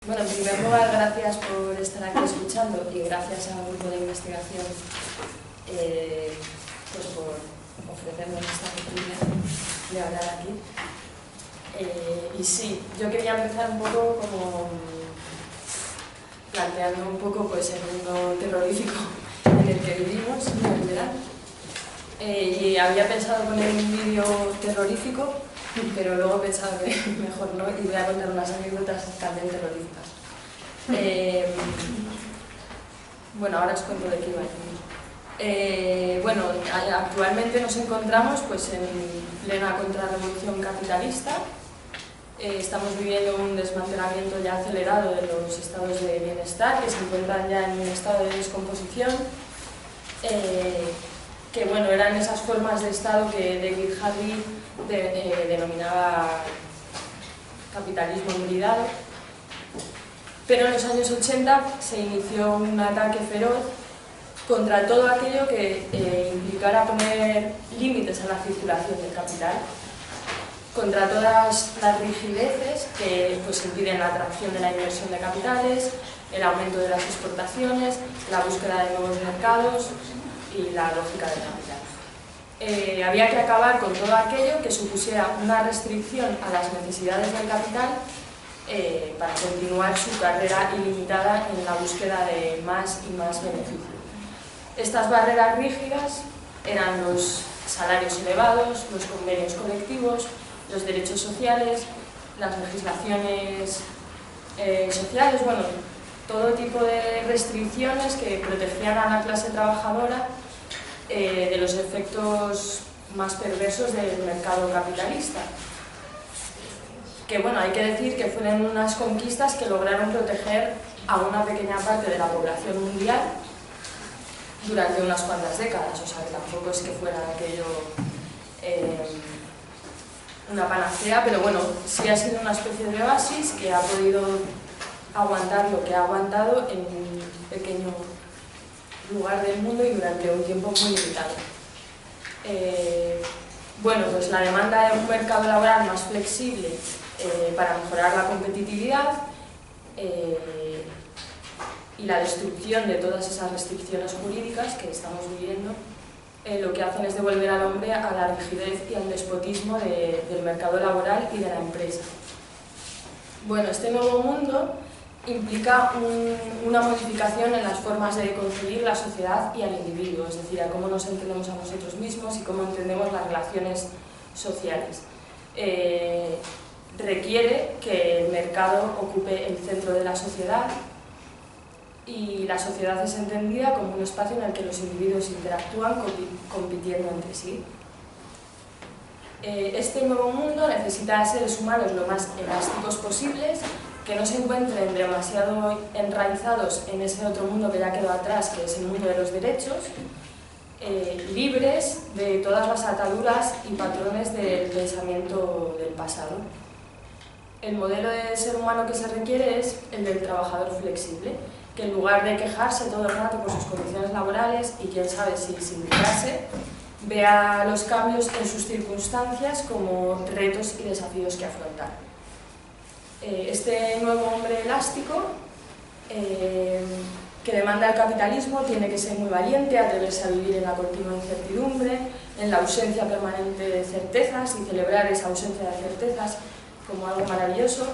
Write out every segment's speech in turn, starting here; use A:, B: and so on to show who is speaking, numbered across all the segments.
A: Bueno, en primer lugar, gracias por estar aquí escuchando y gracias al grupo de investigación pues por ofrecernos esta oportunidad de hablar aquí. Y sí, yo quería empezar un poco como planteando un poco pues, el mundo terrorífico en el que vivimos, en verano. Y había pensado poner un vídeo terrorífico, pero luego he pensado que mejor no, y voy a contar unas anécdotas también terroríficas. Bueno, ahora os cuento de qué iba a ir. Bueno, actualmente nos encontramos pues, en plena contrarrevolución capitalista. Estamos viviendo un desmantelamiento ya acelerado de los estados de bienestar, que se encuentran ya en un estado de descomposición. Que bueno, eran esas formas de Estado que David Harvey denominaba capitalismo hibridado. Pero en los años 80 se inició un ataque feroz contra todo aquello que implicara poner límites a la circulación del capital, contra todas las rigideces que pues, impiden la atracción de la inversión de capitales, el aumento de las exportaciones, la búsqueda de nuevos mercados y la lógica del capital. Había que acabar con todo aquello que supusiera una restricción a las necesidades del capital para continuar su carrera ilimitada en la búsqueda de más y más beneficio. Estas barreras rígidas eran los salarios elevados, los convenios colectivos, los derechos sociales, las legislaciones sociales, bueno, todo tipo de restricciones que protegían a la clase trabajadora de los efectos más perversos del mercado capitalista. Que bueno, hay que decir que fueron unas conquistas que lograron proteger a una pequeña parte de la población mundial durante unas cuantas décadas, o sea que tampoco es que fuera aquello una panacea, pero bueno, sí ha sido una especie de oasis que ha podido aguantar lo que ha aguantado en un pequeño lugar del mundo y durante un tiempo muy limitado. Bueno, pues la demanda de un mercado laboral más flexible para mejorar la competitividad y la destrucción de todas esas restricciones jurídicas que estamos viviendo, lo que hacen es devolver al hombre a la rigidez y al despotismo del mercado laboral y de la empresa. Bueno, este nuevo mundo implica una modificación en las formas de concebir la sociedad y al individuo, es decir, a cómo nos entendemos a nosotros mismos y cómo entendemos las relaciones sociales. Requiere que el mercado ocupe el centro de la sociedad y la sociedad es entendida como un espacio en el que los individuos interactúan compitiendo entre sí. Este nuevo mundo necesita a seres humanos lo más elásticos posibles, que no se encuentren demasiado enraizados en ese otro mundo que ya quedó atrás, que es el mundo de los derechos, libres de todas las ataduras y patrones del pensamiento del pasado. El modelo de ser humano que se requiere es el del trabajador flexible, que en lugar de quejarse todo el rato por sus condiciones laborales y quién sabe si sindicarse, vea los cambios en sus circunstancias como retos y desafíos que afrontar. Este nuevo hombre elástico que demanda el capitalismo tiene que ser muy valiente, atreverse a vivir en la continua incertidumbre, en la ausencia permanente de certezas y celebrar esa ausencia de certezas como algo maravilloso,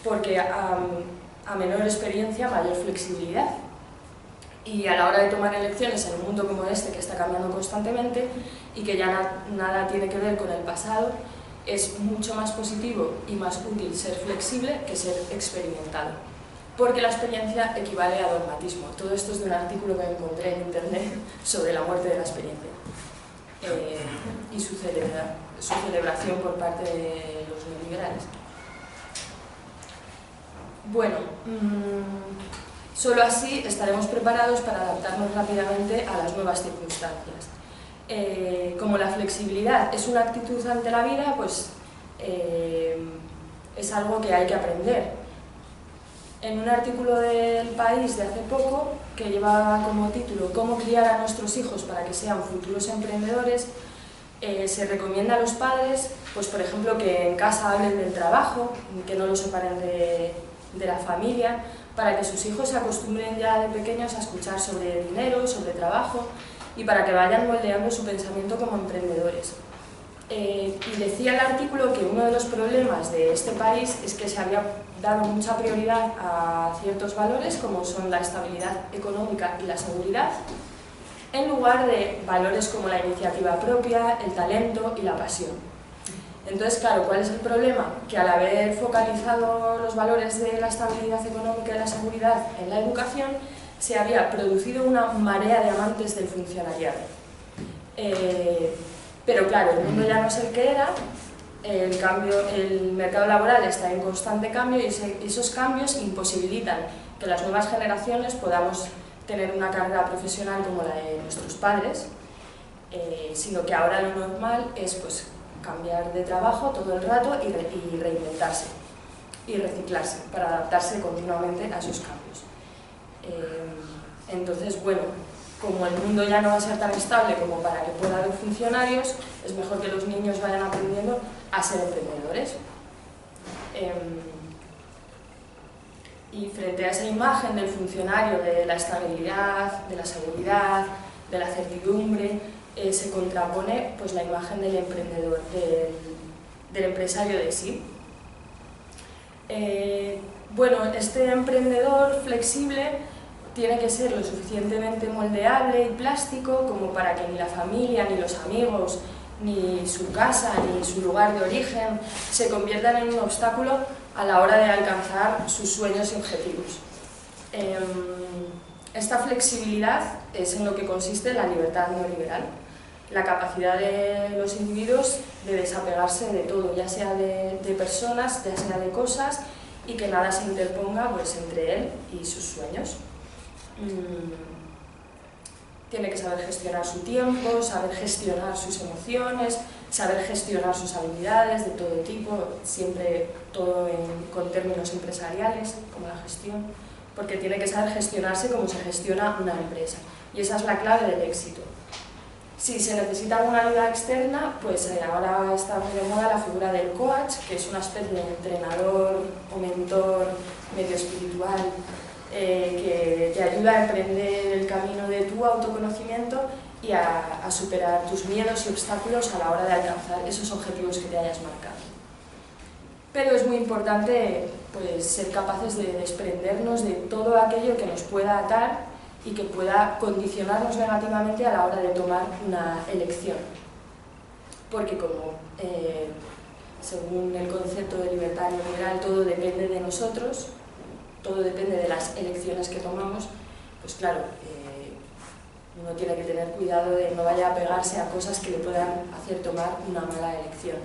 A: porque a menor experiencia, mayor flexibilidad. Y a la hora de tomar elecciones en un mundo como este, que está cambiando constantemente y que ya nada tiene que ver con el pasado, es mucho más positivo y más útil ser flexible que ser experimentado. Porque la experiencia equivale a dogmatismo. Todo esto es de un artículo que encontré en internet sobre la muerte de la experiencia y su celebración por parte de los neoliberales. Bueno, solo así estaremos preparados para adaptarnos rápidamente a las nuevas circunstancias. Como la flexibilidad es una actitud ante la vida, pues es algo que hay que aprender. En un artículo del País de hace poco, que lleva como título «Cómo criar a nuestros hijos para que sean futuros emprendedores», se recomienda a los padres, pues por ejemplo, que en casa hablen del trabajo, que no lo separen de la familia, para que sus hijos se acostumbren ya de pequeños a escuchar sobre dinero, sobre trabajo, y para que vayan moldeando su pensamiento como emprendedores. Y decía el artículo que uno de los problemas de este país es que se había dado mucha prioridad a ciertos valores, como son la estabilidad económica y la seguridad, en lugar de valores como la iniciativa propia, el talento y la pasión. Entonces, claro, ¿cuál es el problema? Que al haber focalizado los valores de la estabilidad económica y la seguridad en la educación, se había producido una marea de amantes del funcionariado. Pero claro, el mundo ya no es el que era, el mercado laboral está en constante cambio y esos cambios imposibilitan que las nuevas generaciones podamos tener una carrera profesional como la de nuestros padres, sino que ahora lo normal es pues, cambiar de trabajo todo el rato y reinventarse y reciclarse para adaptarse continuamente a esos cambios. Entonces, bueno, como el mundo ya no va a ser tan estable como para que pueda haber funcionarios, es mejor que los niños vayan aprendiendo a ser emprendedores. Y frente a esa imagen del funcionario, de la estabilidad, de la seguridad, de la certidumbre, se contrapone pues, la imagen del emprendedor, del empresario de sí. Bueno, este emprendedor flexible tiene que ser lo suficientemente moldeable y plástico como para que ni la familia, ni los amigos, ni su casa, ni su lugar de origen se conviertan en un obstáculo a la hora de alcanzar sus sueños y objetivos. Esta flexibilidad es en lo que consiste la libertad neoliberal, la capacidad de los individuos de desapegarse de todo, ya sea de personas, ya sea de cosas, y que nada se interponga pues, entre él y sus sueños. Tiene que saber gestionar su tiempo, saber gestionar sus emociones, saber gestionar sus habilidades de todo tipo, siempre todo con términos empresariales, como la gestión, porque tiene que saber gestionarse como se gestiona una empresa, y esa es la clave del éxito. Si se necesita una ayuda externa, pues ahora está muy de moda la figura del coach, que es una especie de entrenador o mentor medio espiritual, que te ayuda a emprender el camino de tu autoconocimiento y a superar tus miedos y obstáculos a la hora de alcanzar esos objetivos que te hayas marcado. Pero es muy importante pues, ser capaces de desprendernos de todo aquello que nos pueda atar y que pueda condicionarnos negativamente a la hora de tomar una elección. Porque como, según el concepto de libertad neoliberal, todo depende de nosotros, todo depende de las elecciones que tomamos, pues claro, uno tiene que tener cuidado de no vaya a pegarse a cosas que le puedan hacer tomar una mala elección.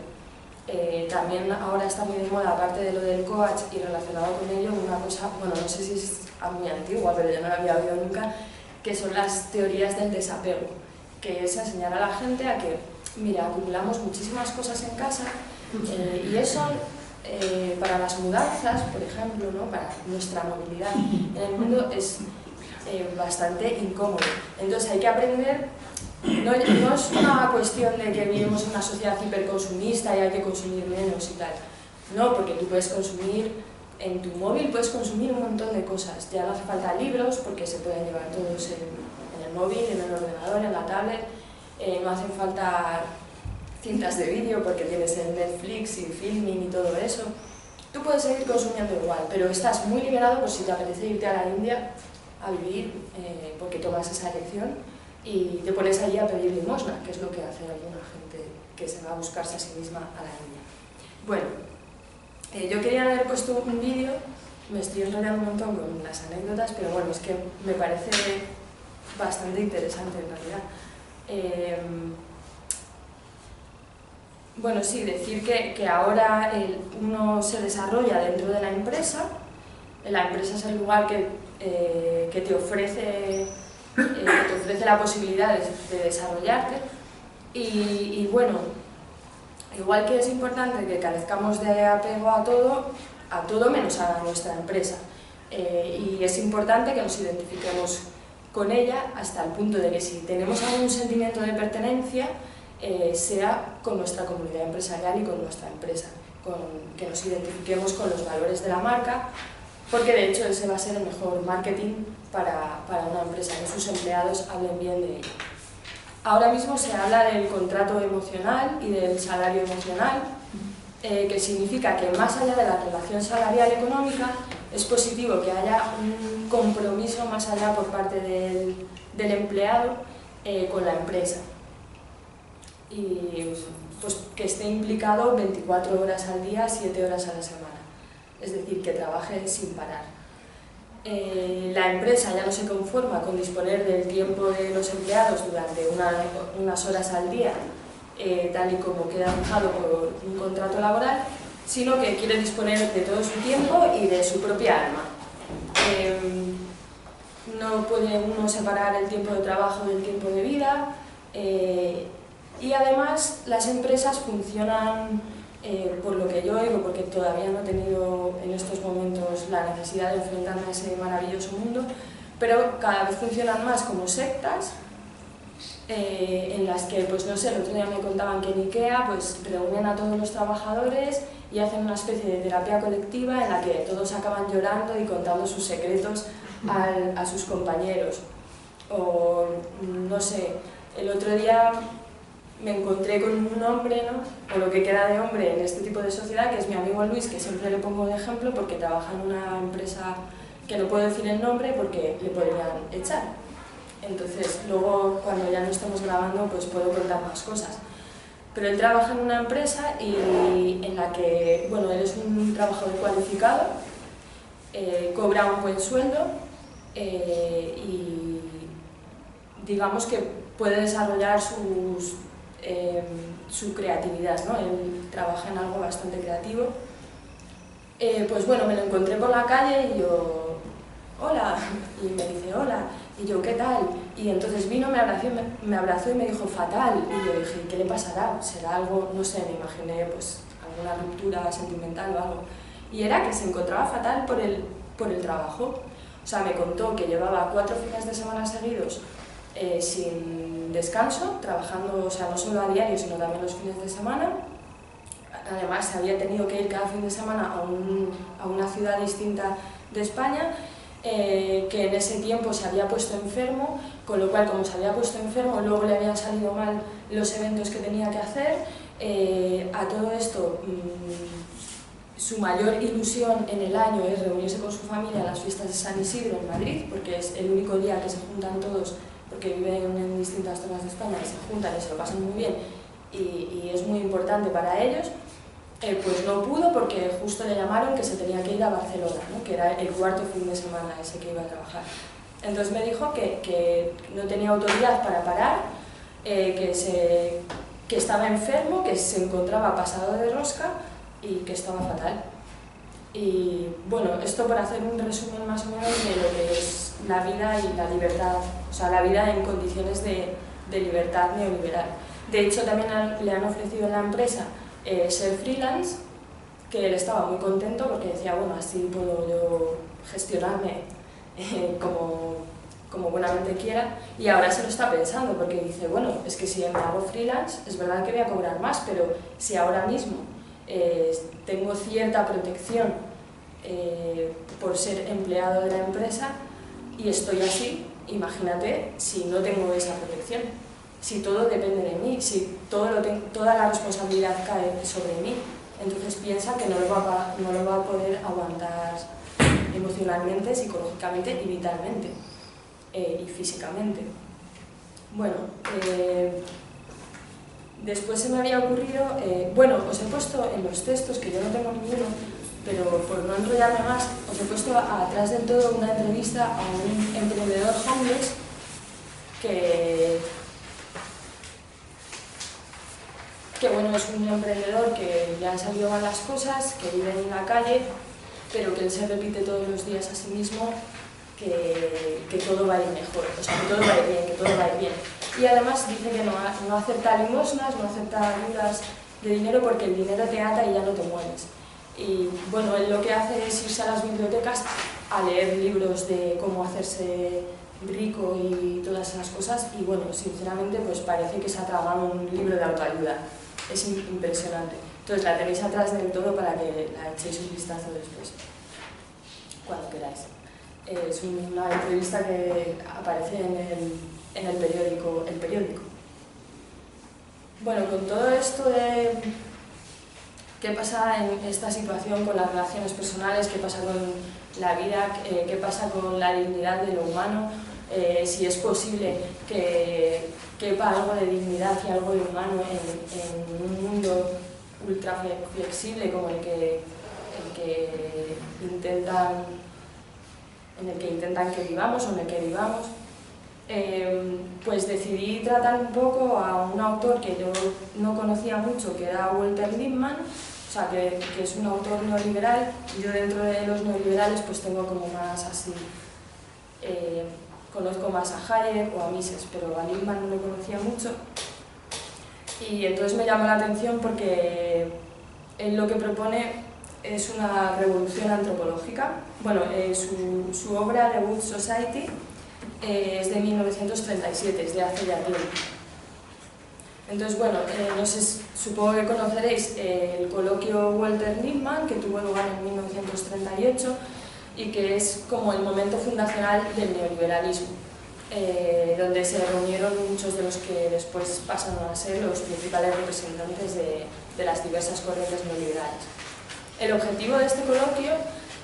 A: También ahora está muy de moda, aparte de lo del coach y relacionado con ello, una cosa, bueno, no sé si es muy antigua, pero yo no la había oído nunca, que son las teorías del desapego, que es enseñar a la gente a que, mira, acumulamos muchísimas cosas en casa y eso para las mudanzas, por ejemplo, ¿no? Para nuestra movilidad en el mundo es bastante incómodo. Entonces hay que aprender, no es una cuestión de que vivimos en una sociedad hiperconsumista y hay que consumir menos y tal. No, porque tú puedes consumir, en tu móvil puedes consumir un montón de cosas. Ya no hace falta libros porque se pueden llevar todos en el móvil, en el ordenador, en la tablet. No hacen falta cintas de vídeo porque tienes el Netflix y Filmin y todo eso. Tú puedes seguir consumiendo igual, pero estás muy liberado por si te apetece irte a la India a vivir porque tomas esa elección y te pones allí a pedir limosna, que es lo que hace alguna gente que se va a buscarse a sí misma a la India. Bueno, yo quería haber puesto un vídeo, me estoy enrollando un montón con las anécdotas, pero bueno, es que me parece bastante interesante en realidad. Bueno, sí, decir que ahora uno se desarrolla dentro de la empresa es el lugar que te ofrece la posibilidad de desarrollarte y bueno, igual que es importante que carezcamos de apego a todo menos a nuestra empresa y es importante que nos identifiquemos con ella hasta el punto de que si tenemos algún sentimiento de pertenencia sea con nuestra comunidad empresarial y con nuestra empresa, que nos identifiquemos con los valores de la marca porque de hecho ese va a ser el mejor marketing para una empresa, que sus empleados hablen bien de ella. Ahora mismo se habla del contrato emocional y del salario emocional, que significa que más allá de la relación salarial económica es positivo que haya un compromiso más allá por parte del empleado con la empresa, y pues que esté implicado 24 horas al día, 7 horas a la semana, es decir, que trabaje sin parar. La empresa ya no se conforma con disponer del tiempo de los empleados durante unas horas al día, tal y como queda fijado por un contrato laboral, sino que quiere disponer de todo su tiempo y de su propia alma. No puede uno separar el tiempo de trabajo del tiempo de vida, y además las empresas funcionan, por lo que yo oigo, porque todavía no he tenido en estos momentos la necesidad de enfrentarme a ese maravilloso mundo, pero cada vez funcionan más como sectas, en las que, pues no sé, el otro día me contaban que en IKEA pues reúnen a todos los trabajadores y hacen una especie de terapia colectiva en la que todos acaban llorando y contando sus secretos a sus compañeros. O no sé, el otro día me encontré con un hombre, ¿no?, o lo que queda de hombre en este tipo de sociedad, que es mi amigo Luis, que siempre le pongo de ejemplo porque trabaja en una empresa que no puedo decir el nombre porque le podrían echar. Entonces, luego, cuando ya no estemos grabando, pues puedo contar más cosas. Pero él trabaja en una empresa y en la que, bueno, él es un trabajador cualificado, cobra un buen sueldo, y digamos que puede desarrollar su creatividad, ¿no? Él trabaja en algo bastante creativo. Pues bueno, me lo encontré por la calle y yo, hola, y me dice hola, y yo, ¿qué tal? Y entonces vino, me abrazó y me dijo fatal, y yo dije, ¿qué le pasará? ¿Será algo? No sé, me imaginé pues alguna ruptura sentimental o algo. Y era que se encontraba fatal por el trabajo. O sea, me contó que llevaba 4 fines de semana seguidos sin descanso, trabajando, o sea, no solo a diario, sino también los fines de semana. Además, se había tenido que ir cada fin de semana a una ciudad distinta de España, que en ese tiempo se había puesto enfermo, con lo cual, como se había puesto enfermo, luego le habían salido mal los eventos que tenía que hacer. A todo esto, su mayor ilusión en el año es reunirse con su familia en las fiestas de San Isidro en Madrid, porque es el único día que se juntan todos, porque viven en distintas zonas de España, y se juntan y se lo pasan muy bien, y es muy importante para ellos. Pues no pudo porque justo le llamaron que se tenía que ir a Barcelona, ¿no?, que era el 4.º fin de semana ese que iba a trabajar. Entonces me dijo que no tenía autoridad para parar, que estaba enfermo, que se encontraba pasado de rosca y que estaba fatal. Y bueno, esto para hacer un resumen más o menos de lo que es la vida y la libertad, o sea, la vida en condiciones de libertad neoliberal. De hecho, también le han ofrecido en la empresa ser freelance, que él estaba muy contento porque decía, bueno, así puedo yo gestionarme como buenamente quiera, y ahora se lo está pensando porque dice, bueno, es que si me hago freelance es verdad que voy a cobrar más, pero si ahora mismo tengo cierta protección por ser empleado de la empresa y estoy así, imagínate si no tengo esa protección. Si todo depende de mí, si toda la responsabilidad cae sobre mí, entonces piensa que no lo va a poder aguantar emocionalmente, psicológicamente y vitalmente, y físicamente. Bueno, después se me había ocurrido, bueno, os he puesto en los textos, que yo no tengo ninguno, pero por no enrollarme más, os he puesto atrás del todo una entrevista a un emprendedor homeless que bueno, es un emprendedor que le han salido mal las cosas, que vive en la calle, pero que él se repite todos los días a sí mismo que todo va a ir mejor, o sea, que todo va a ir bien, que todo va a ir bien. Y además dice que no acepta limosnas, no acepta ayudas de dinero porque el dinero te ata y ya no te mueves. Y bueno, él lo que hace es irse a las bibliotecas a leer libros de cómo hacerse rico y todas esas cosas, y bueno, sinceramente pues parece que se ha tragado un libro de autoayuda. Es impresionante. Entonces la tenéis atrás del todo para que la echéis un vistazo después. cuando queráis. Es una entrevista que aparece en el periódico El Periódico. Bueno, con todo esto de qué pasa en esta situación con las relaciones personales, qué pasa con la vida, qué pasa con la dignidad de lo humano, si es posible que quepa algo de dignidad y algo de humano en un mundo ultra flexible como el que intentan que vivamos o en el que vivamos, pues decidí tratar un poco a un autor que yo no conocía mucho, que era Walter Lippmann, o sea, que es un autor neoliberal. Yo dentro de los neoliberales pues tengo como más así, conozco más a Hayek o a Mises, pero a Lippmann no lo conocía mucho. Y entonces me llamó la atención porque él lo que propone es una revolución antropológica. Bueno, su obra, The Good Society, es de 1937, es de hace ya tiempo. Entonces, bueno, no sé, supongo que conoceréis el coloquio Walter Lippmann, que tuvo lugar en 1938 y que es como el momento fundacional del neoliberalismo, donde se reunieron muchos de los que después pasan a ser los principales representantes de las diversas corrientes neoliberales. El objetivo de este coloquio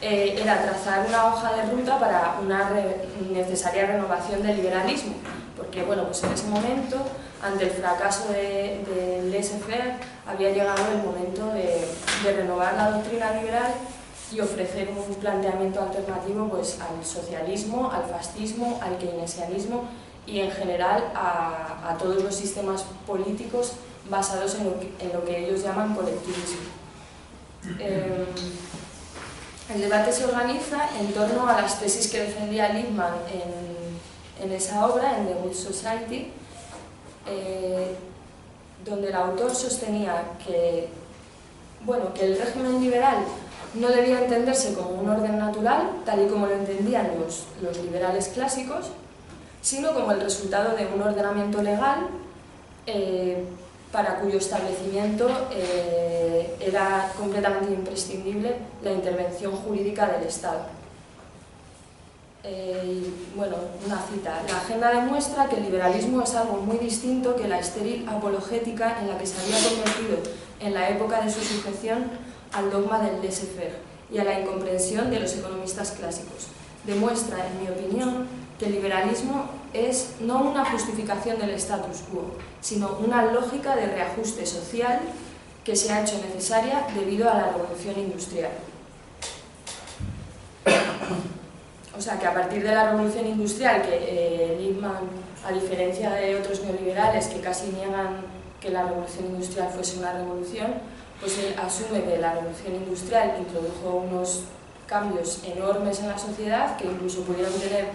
A: era trazar una hoja de ruta para una necesaria renovación del liberalismo, porque bueno, pues en ese momento, ante el fracaso del laissez-faire, había llegado el momento de renovar la doctrina liberal y ofrecer un planteamiento alternativo pues, al socialismo, al fascismo, al keynesianismo y en general a todos los sistemas políticos basados en lo que ellos llaman colectivismo. El debate se organiza en torno a las tesis que defendía Lippmann en esa obra, en The Good Society, donde el autor sostenía que, bueno, que el régimen liberal no debía entenderse como un orden natural, tal y como lo entendían los liberales clásicos, sino como el resultado de un ordenamiento legal para cuyo establecimiento era completamente imprescindible la intervención jurídica del Estado. Bueno, una cita. La agenda demuestra que el liberalismo es algo muy distinto que la estéril apologética en la que se había convertido en la época de su sujeción al dogma del laissez-faire y a la incomprensión de los economistas clásicos. Demuestra, en mi opinión, que el liberalismo es no una justificación del status quo, sino una lógica de reajuste social que se ha hecho necesaria debido a la revolución industrial. O sea, que a partir de la revolución industrial, que Lippmann, a diferencia de otros neoliberales que casi niegan que la revolución industrial fuese una revolución, pues él asume que la revolución industrial introdujo unos cambios enormes en la sociedad que incluso pudieron tener,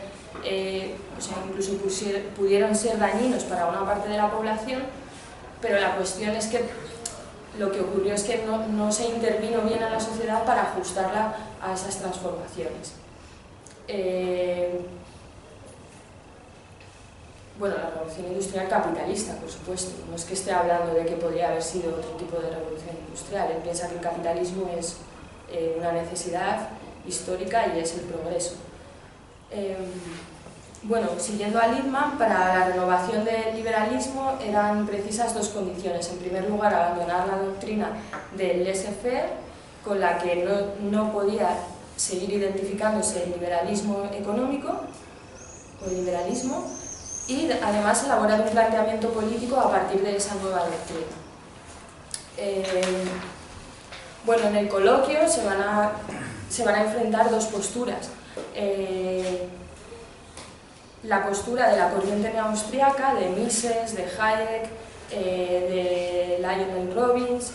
A: pudieron ser dañinos para una parte de la población, pero la cuestión es que lo que ocurrió es que no se intervino bien en la sociedad para ajustarla a esas transformaciones. Bueno, la revolución industrial capitalista, por supuesto, no es que esté hablando de que podría haber sido otro tipo de revolución industrial. Él piensa que el capitalismo es una necesidad histórica y es el progreso. Bueno, siguiendo a Lippmann, para la renovación del liberalismo eran precisas dos condiciones. En primer lugar, abandonar la doctrina del laissez-faire, con la que no podía seguir identificándose el liberalismo económico o el liberalismo, y además elaborar un planteamiento político a partir de esa nueva doctrina. Bueno, en el coloquio se van a enfrentar dos posturas. La postura de la corriente neoaustriaca, de Mises, de Hayek, de Lionel Robbins,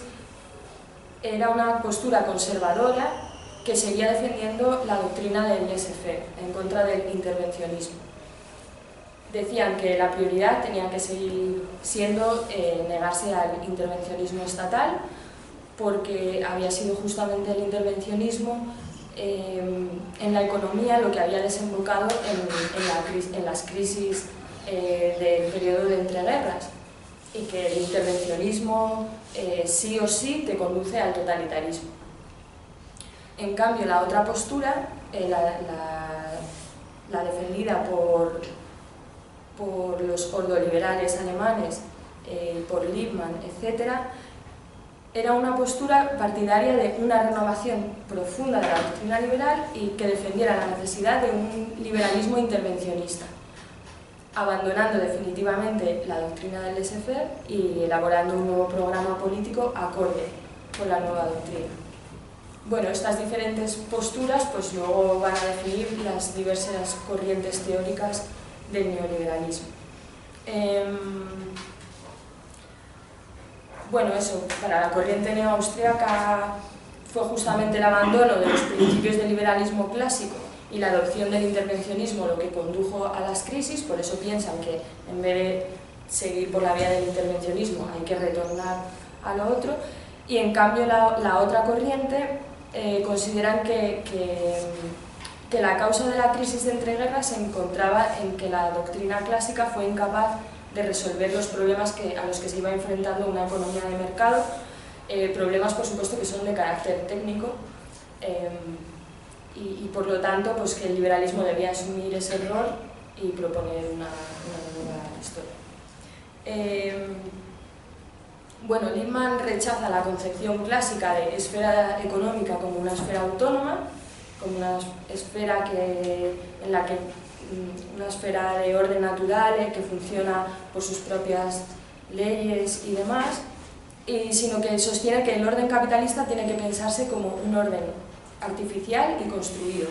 A: era una postura conservadora que seguía defendiendo la doctrina del laissez-faire, en contra del intervencionismo. Decían que la prioridad tenía que seguir siendo negarse al intervencionismo estatal, porque había sido justamente el intervencionismo en la economía lo que había desembocado en las crisis del periodo de entreguerras, y que el intervencionismo sí o sí te conduce al totalitarismo. En cambio, la otra postura la defendida por los ordoliberales alemanes, por Lippmann, etc., era una postura partidaria de una renovación profunda de la doctrina liberal y que defendiera la necesidad de un liberalismo intervencionista, abandonando definitivamente la doctrina del laissez-faire y elaborando un nuevo programa político acorde con la nueva doctrina. Bueno, estas diferentes posturas pues luego van a definir las diversas corrientes teóricas del neoliberalismo. Bueno, eso, para la corriente neoaustriaca fue justamente el abandono de los principios del liberalismo clásico y la adopción del intervencionismo lo que condujo a las crisis, por eso piensan que en vez de seguir por la vía del intervencionismo hay que retornar a lo otro, y en cambio la otra corriente consideran que la causa de la crisis de entreguerras se encontraba en que la doctrina clásica fue incapaz de resolver los problemas a los que se iba enfrentando una economía de mercado, problemas por supuesto que son de carácter técnico, y por lo tanto pues que el liberalismo debía asumir ese error y proponer una nueva historia. Bueno, Lippmann rechaza la concepción clásica de esfera económica como una esfera autónoma, como una esfera una esfera de orden natural que funciona por sus propias leyes y demás, sino que sostiene que el orden capitalista tiene que pensarse como un orden artificial y construido,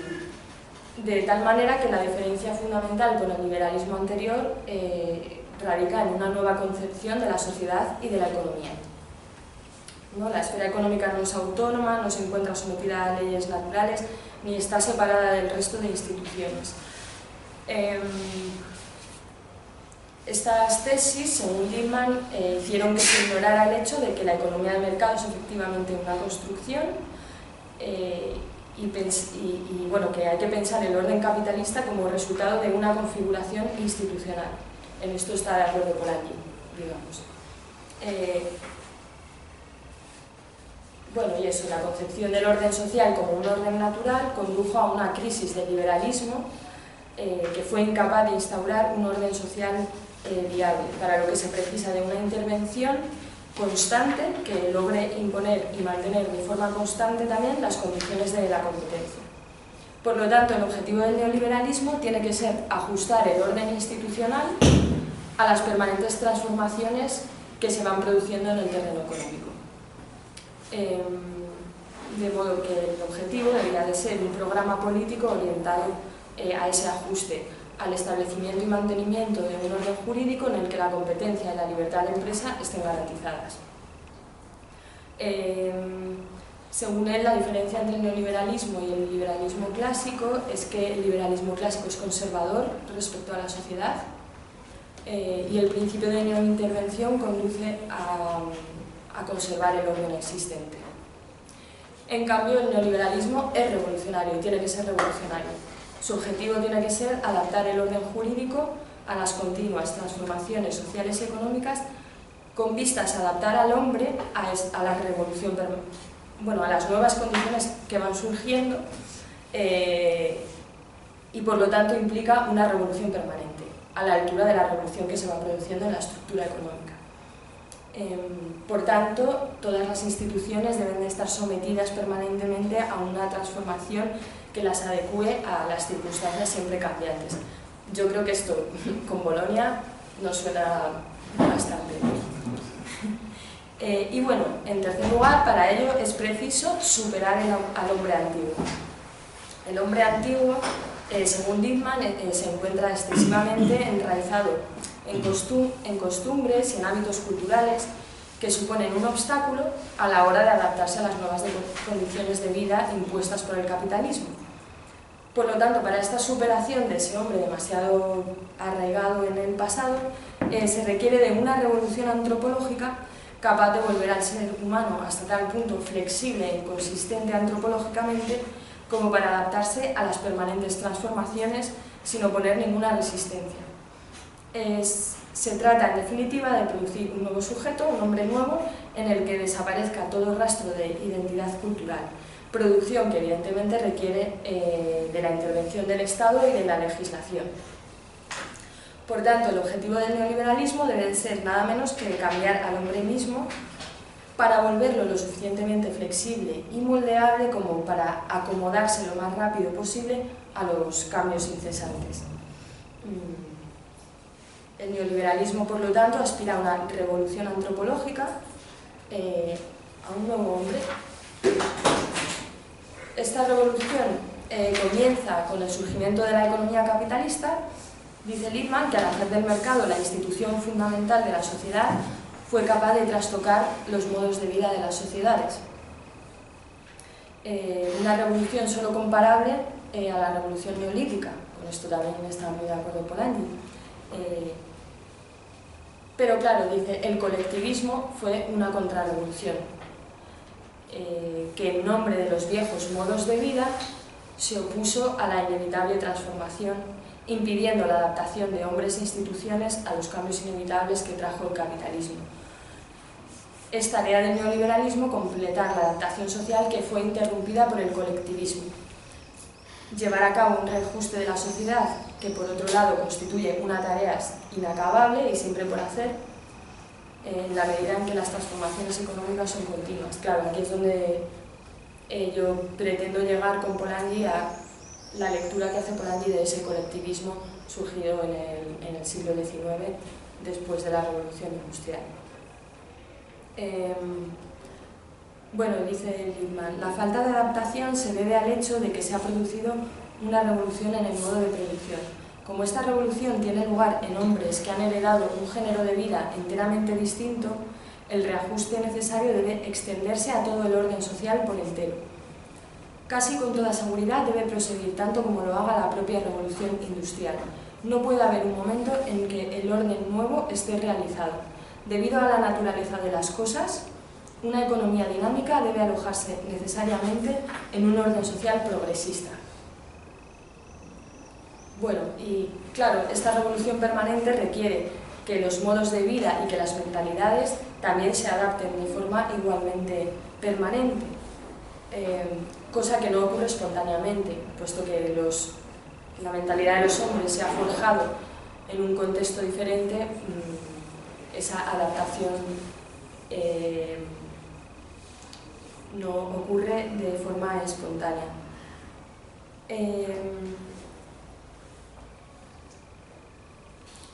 A: de tal manera que la diferencia fundamental con el liberalismo anterior radica en una nueva concepción de la sociedad y de la economía. ¿No? La esfera económica no es autónoma, no se encuentra sometida a leyes naturales, ni está separada del resto de instituciones. Estas tesis, según Lippmann, hicieron que se ignorara el hecho de que la economía de mercado es efectivamente una construcción y bueno, que hay que pensar el orden capitalista como resultado de una configuración institucional. En esto está de acuerdo Polanyi, digamos. Bueno, y eso, la concepción del orden social como un orden natural condujo a una crisis del liberalismo que fue incapaz de instaurar un orden social viable, para lo que se precisa de una intervención constante que logre imponer y mantener de forma constante también las condiciones de la competencia. Por lo tanto, el objetivo del neoliberalismo tiene que ser ajustar el orden institucional a las permanentes transformaciones que se van produciendo en el terreno económico. De modo que el objetivo debería de ser un programa político orientado a ese ajuste, al establecimiento y mantenimiento de un orden jurídico en el que la competencia y la libertad de empresa estén garantizadas. Según él, la diferencia entre el neoliberalismo y el liberalismo clásico es que el liberalismo clásico es conservador respecto a la sociedad y el principio de neointervención conduce a conservar el orden existente. En cambio, el neoliberalismo es revolucionario y tiene que ser revolucionario. Su objetivo tiene que ser adaptar el orden jurídico a las continuas transformaciones sociales y económicas con vistas a adaptar al hombre a la revolución, a las nuevas condiciones que van surgiendo y por lo tanto implica una revolución permanente, a la altura de la revolución que se va produciendo en la estructura económica. Por tanto, todas las instituciones deben de estar sometidas permanentemente a una transformación que las adecue a las circunstancias siempre cambiantes. Yo creo que esto con Bolonia nos suena bastante. Y bueno, en tercer lugar, para ello es preciso superar al hombre antiguo. El hombre antiguo, según Lippmann, se encuentra excesivamente enraizado en costumbres y en hábitos culturales que suponen un obstáculo a la hora de adaptarse a las nuevas condiciones de vida impuestas por el capitalismo. Por lo tanto, para esta superación de ese hombre demasiado arraigado en el pasado, se requiere de una revolución antropológica capaz de volver al ser humano hasta tal punto flexible e inconsistente antropológicamente como para adaptarse a las permanentes transformaciones sin oponer ninguna resistencia. Se trata, en definitiva, de producir un nuevo sujeto, un hombre nuevo, en el que desaparezca todo rastro de identidad cultural, producción que evidentemente requiere de la intervención del Estado y de la legislación. Por tanto, el objetivo del neoliberalismo debe ser nada menos que cambiar al hombre mismo para volverlo lo suficientemente flexible y moldeable como para acomodarse lo más rápido posible a los cambios incesantes. El neoliberalismo, por lo tanto, aspira a una revolución antropológica, a un nuevo hombre. Esta revolución comienza con el surgimiento de la economía capitalista. Dice Lippmann que al hacer del mercado la institución fundamental de la sociedad fue capaz de trastocar los modos de vida de las sociedades. Una revolución solo comparable a la revolución neolítica. Con esto también está muy de acuerdo Polanyi. Pero claro, dice, el colectivismo fue una contrarrevolución, que en nombre de los viejos modos de vida se opuso a la inevitable transformación, impidiendo la adaptación de hombres e instituciones a los cambios inevitables que trajo el capitalismo. Es tarea del neoliberalismo completar la adaptación social que fue interrumpida por el colectivismo. Llevar a cabo un reajuste de la sociedad, que por otro lado constituye una tarea inacabable y siempre por hacer, en la medida en que las transformaciones económicas son continuas. Claro, aquí es donde yo pretendo llegar con Polanyi a la lectura que hace Polanyi de ese colectivismo surgido en el siglo XIX, después de la Revolución Industrial. Bueno, dice Lippmann, la falta de adaptación se debe al hecho de que se ha producido una revolución en el modo de producción. Como esta revolución tiene lugar en hombres que han heredado un género de vida enteramente distinto, el reajuste necesario debe extenderse a todo el orden social por entero. Casi con toda seguridad debe proseguir tanto como lo haga la propia revolución industrial. No puede haber un momento en que el orden nuevo esté realizado. Debido a la naturaleza de las cosas, una economía dinámica debe alojarse necesariamente en un orden social progresista. Bueno, y claro, esta revolución permanente requiere que los modos de vida y que las mentalidades también se adapten de forma igualmente permanente, cosa que no ocurre espontáneamente, puesto que la mentalidad de los hombres se ha forjado en un contexto diferente. Esa adaptación no ocurre de forma espontánea.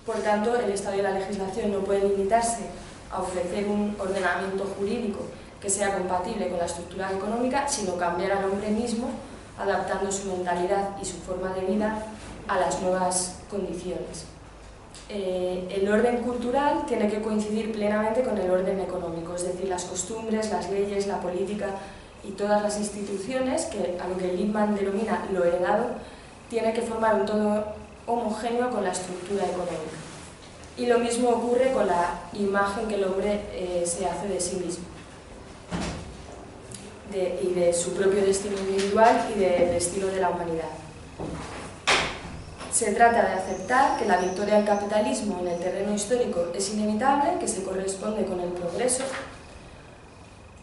A: Por tanto, el Estado y la legislación no pueden limitarse a ofrecer un ordenamiento jurídico que sea compatible con la estructura económica, sino cambiar al hombre mismo, adaptando su mentalidad y su forma de vida a las nuevas condiciones. El orden cultural tiene que coincidir plenamente con el orden económico, es decir, las costumbres, las leyes, la política y todas las instituciones, que a lo que Lippmann denomina lo heredado, tiene que formar un todo homogéneo con la estructura económica. Y lo mismo ocurre con la imagen que el hombre se hace de sí mismo, y de su propio destino individual y del destino de la humanidad. Se trata de aceptar que la victoria del capitalismo en el terreno histórico es inevitable, que se corresponde con el progreso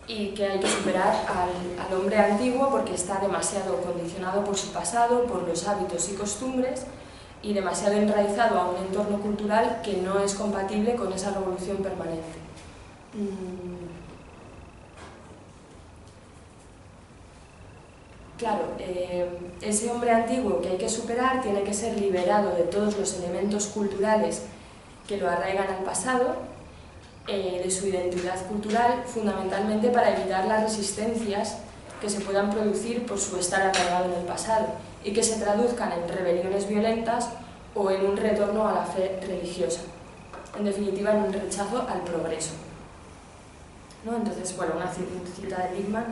A: y que hay que superar al hombre antiguo porque está demasiado condicionado por su pasado, por los hábitos y costumbres y demasiado enraizado a un entorno cultural que no es compatible con esa revolución permanente. Claro, ese hombre antiguo que hay que superar tiene que ser liberado de todos los elementos culturales que lo arraigan al pasado, de su identidad cultural, fundamentalmente para evitar las resistencias que se puedan producir por su estar arraigado en el pasado y que se traduzcan en rebeliones violentas o en un retorno a la fe religiosa. En definitiva, en un rechazo al progreso. ¿No? Entonces, bueno, una cita de Lippmann.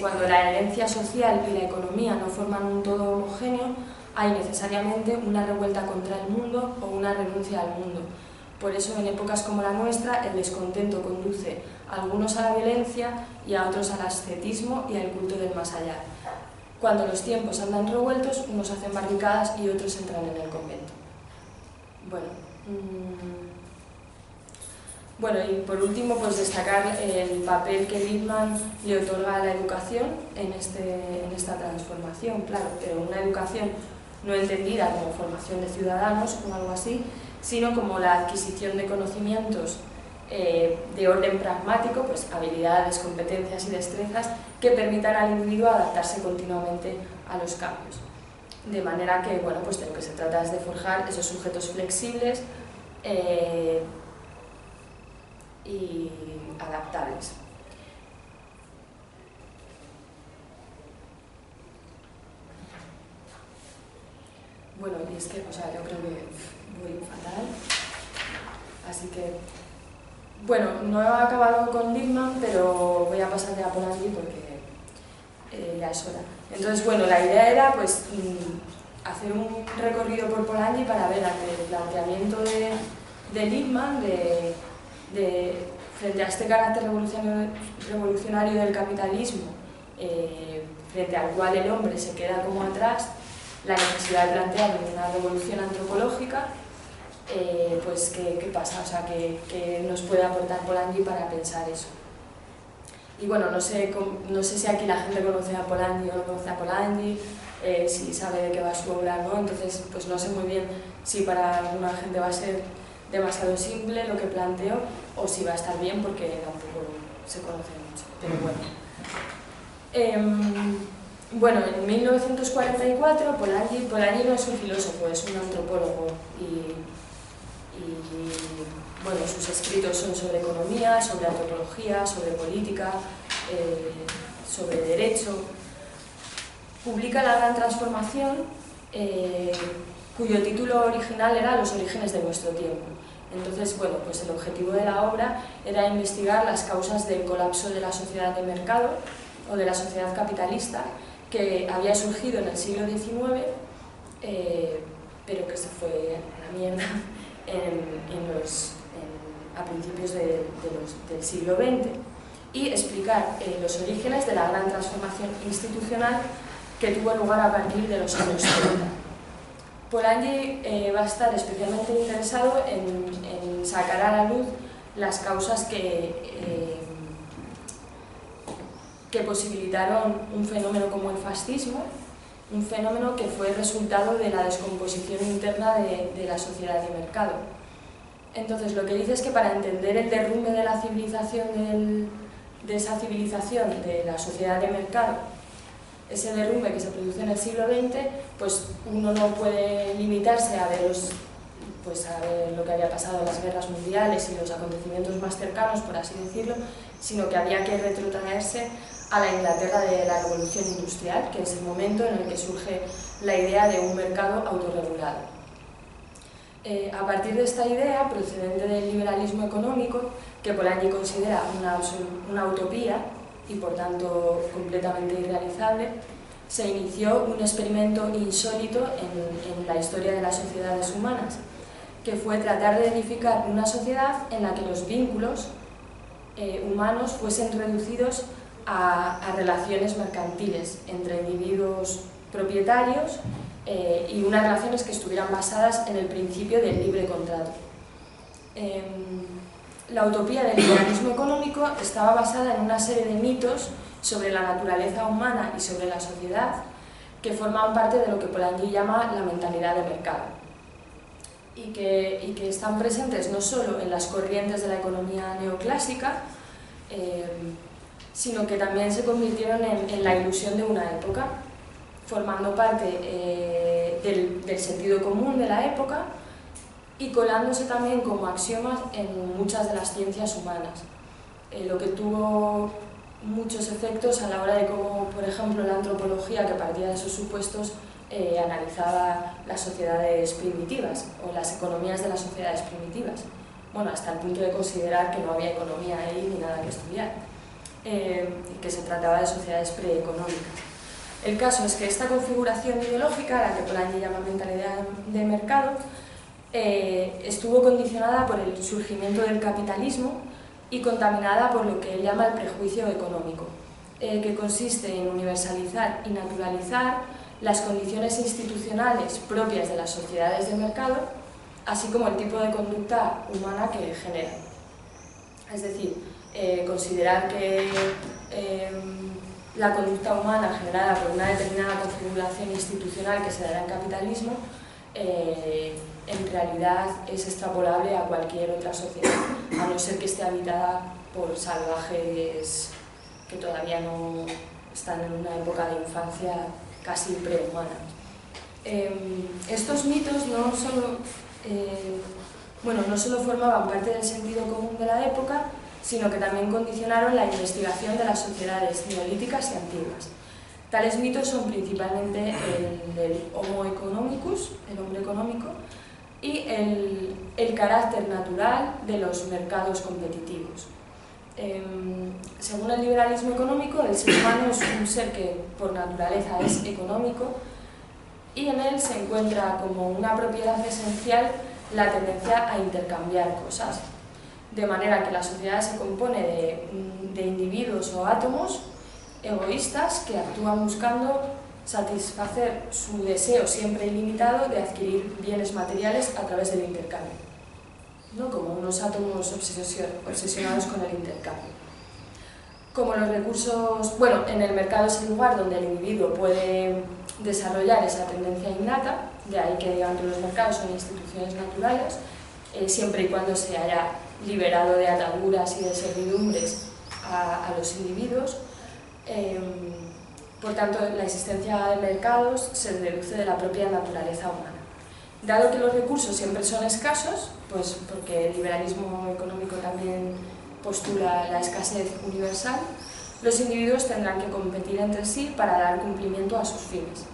A: Cuando la herencia social y la economía no forman un todo homogéneo, hay necesariamente una revuelta contra el mundo o una renuncia al mundo. Por eso, en épocas como la nuestra, el descontento conduce a algunos a la violencia y a otros al ascetismo y al culto del más allá. Cuando los tiempos andan revueltos, unos hacen barricadas y otros entran en el convento. Bueno, Bueno, y por último, pues destacar el papel que Lippmann le otorga a la educación en esta transformación, claro, pero una educación no entendida como formación de ciudadanos o algo así, sino como la adquisición de conocimientos de orden pragmático, pues habilidades, competencias y destrezas que permitan al individuo adaptarse continuamente a los cambios. De manera que, bueno, pues de lo que se trata es de forjar esos sujetos flexibles y adaptables. Bueno, y es que, o sea, yo creo que voy fatal, así que, bueno, no he acabado con Lippmann, pero voy a pasar ya a Polanyi porque ya es hora. Entonces, bueno, la idea era, pues, hacer un recorrido por Polanyi para ver el planteamiento de Lippmann, frente a este carácter revolucionario del capitalismo, frente al cual el hombre se queda como atrás, la necesidad de plantear una revolución antropológica, pues ¿qué pasa? O sea, ¿qué nos puede aportar Polanyi para pensar eso? Y bueno, no sé si aquí la gente conoce a Polanyi o no conoce a Polanyi, si sabe de qué va su obra o no, entonces pues no sé muy bien si para alguna gente va a ser demasiado simple lo que planteo o si va a estar bien porque tampoco se conoce mucho, pero bueno. Bueno, en 1944 Polanyi no es un filósofo, es un antropólogo y bueno, sus escritos son sobre economía, sobre antropología, sobre política, sobre derecho. Publica La Gran Transformación, cuyo título original era Los orígenes de nuestro tiempo. Entonces, bueno, pues el objetivo de la obra era investigar las causas del colapso de la sociedad de mercado o de la sociedad capitalista que había surgido en el siglo XIX, pero que se fue a la mierda a principios del siglo XX, y explicar los orígenes de la gran transformación institucional que tuvo lugar a partir de los años 70. Polanyi va a estar especialmente interesado en sacar a la luz las causas que posibilitaron un fenómeno como el fascismo, un fenómeno que fue resultado de la descomposición interna de la sociedad de mercado. Entonces, lo que dice es que para entender el derrumbe de la civilización, de esa civilización, de la sociedad de mercado, ese derrumbe que se produce en el siglo XX, pues uno no puede limitarse a ver lo que había pasado en las guerras mundiales y los acontecimientos más cercanos, por así decirlo, sino que había que retrotraerse a la Inglaterra de la Revolución Industrial, que es el momento en el que surge la idea de un mercado autorregulado. A partir de esta idea, procedente del liberalismo económico, que Polanyi considera una utopía y por tanto completamente irrealizable, se inició un experimento insólito en la historia de las sociedades humanas, que fue tratar de edificar una sociedad en la que los vínculos humanos fuesen reducidos a relaciones mercantiles entre individuos propietarios y unas relaciones que estuvieran basadas en el principio del libre contrato. La utopía del liberalismo económico estaba basada en una serie de mitos sobre la naturaleza humana y sobre la sociedad que forman parte de lo que Polanyi llama la mentalidad de mercado y que están presentes no solo en las corrientes de la economía neoclásica, sino que también se convirtieron en la ilusión de una época, formando parte del sentido común de la época y colándose también como axiomas en muchas de las ciencias humanas, lo que tuvo muchos efectos a la hora de cómo, por ejemplo, la antropología, que partía de esos supuestos, analizaba las sociedades primitivas o las economías de las sociedades primitivas, bueno, hasta el punto de considerar que no había economía ahí ni nada que estudiar, y que se trataba de sociedades preeconómicas. El caso es que esta configuración ideológica, la que Polanyi llama mentalidad de mercado, estuvo condicionada por el surgimiento del capitalismo y contaminada por lo que él llama el prejuicio económico, que consiste en universalizar y naturalizar las condiciones institucionales propias de las sociedades de mercado, así como el tipo de conducta humana que generan. Es decir, considerar que la conducta humana generada por una determinada configuración institucional que se dará en capitalismo en realidad es extrapolable a cualquier otra sociedad, a no ser que esté habitada por salvajes que todavía no están en una época de infancia casi prehumana. Estos mitos no solo formaban parte del sentido común de la época, sino que también condicionaron la investigación de las sociedades neolíticas y antiguas. Tales mitos son principalmente el del Homo economicus, el hombre económico, y el carácter natural de los mercados competitivos. Según el liberalismo económico, el ser humano es un ser que por naturaleza es económico y en él se encuentra como una propiedad esencial la tendencia a intercambiar cosas, de manera que la sociedad se compone de individuos o átomos egoístas que actúan buscando satisfacer su deseo siempre ilimitado de adquirir bienes materiales a través del intercambio, ¿no? Como unos átomos obsesionados con el intercambio. Como los recursos, en el mercado es el lugar donde el individuo puede desarrollar esa tendencia innata, de ahí que digan que los mercados son instituciones naturales, siempre y cuando se haya liberado de ataduras y de servidumbres a los individuos. Por tanto, la existencia de mercados se deduce de la propia naturaleza humana. Dado que los recursos siempre son escasos, pues porque el liberalismo económico también postula la escasez universal, los individuos tendrán que competir entre sí para dar cumplimiento a sus fines.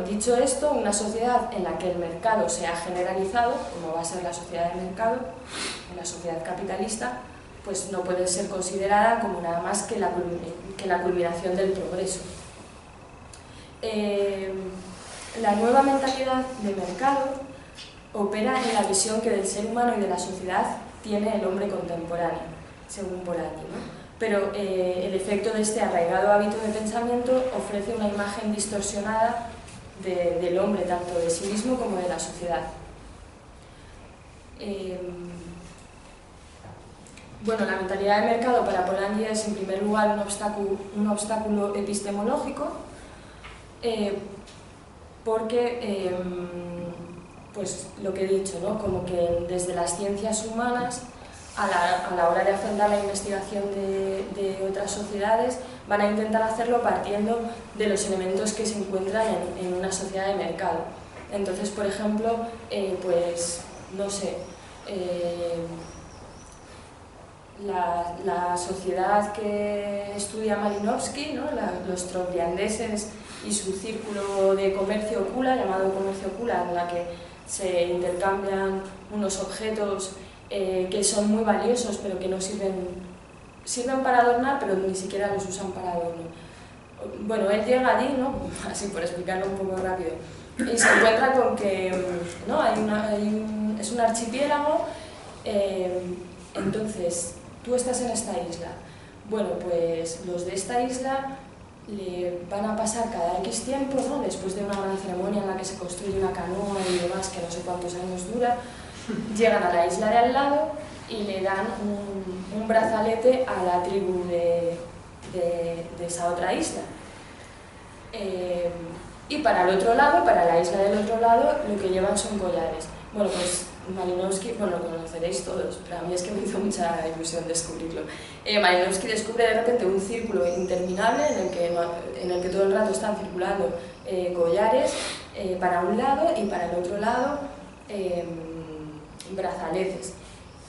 A: Dicho esto, una sociedad en la que el mercado se ha generalizado, como va a ser la sociedad de mercado, la sociedad capitalista, pues no puede ser considerada como nada más que la culminación del progreso. La nueva mentalidad de mercado opera en la visión que del ser humano y de la sociedad tiene el hombre contemporáneo, según Polanyi, ¿no? Pero el efecto de este arraigado hábito de pensamiento ofrece una imagen distorsionada del hombre, tanto de sí mismo como de la sociedad. La mentalidad de mercado para Polanyi es en primer lugar un obstáculo epistemológico, porque, pues lo que he dicho, ¿no? Como que desde las ciencias humanas, a la hora de afrontar la investigación de otras sociedades, van a intentar hacerlo partiendo de los elementos que se encuentran en una sociedad de mercado. Entonces, por ejemplo, la sociedad que estudia Malinowski, ¿no? Los trogriandeses y su círculo de comercio ocula, llamado comercio ocula, en la que se intercambian unos objetos que son muy valiosos pero que no sirven para adornar, pero ni siquiera los usan para adorno. Él llega allí, ¿no? Así por explicarlo un poco rápido, y se encuentra con que, ¿no? Es un archipiélago, entonces tú estás en esta isla. Pues los de esta isla le van a pasar cada X tiempo, ¿no? Después de una gran ceremonia en la que se construye una canoa y demás, que no sé cuántos años dura, llegan a la isla de al lado y le dan un brazalete a la tribu de esa otra isla. Y para el otro lado, para la isla del otro lado, lo que llevan son collares. Pues Malinowski, lo conoceréis todos, pero a mí es que me hizo mucha ilusión descubrirlo. Malinowski descubre de repente un círculo interminable en el que todo el rato están circulando collares para un lado y para el otro lado brazaletes.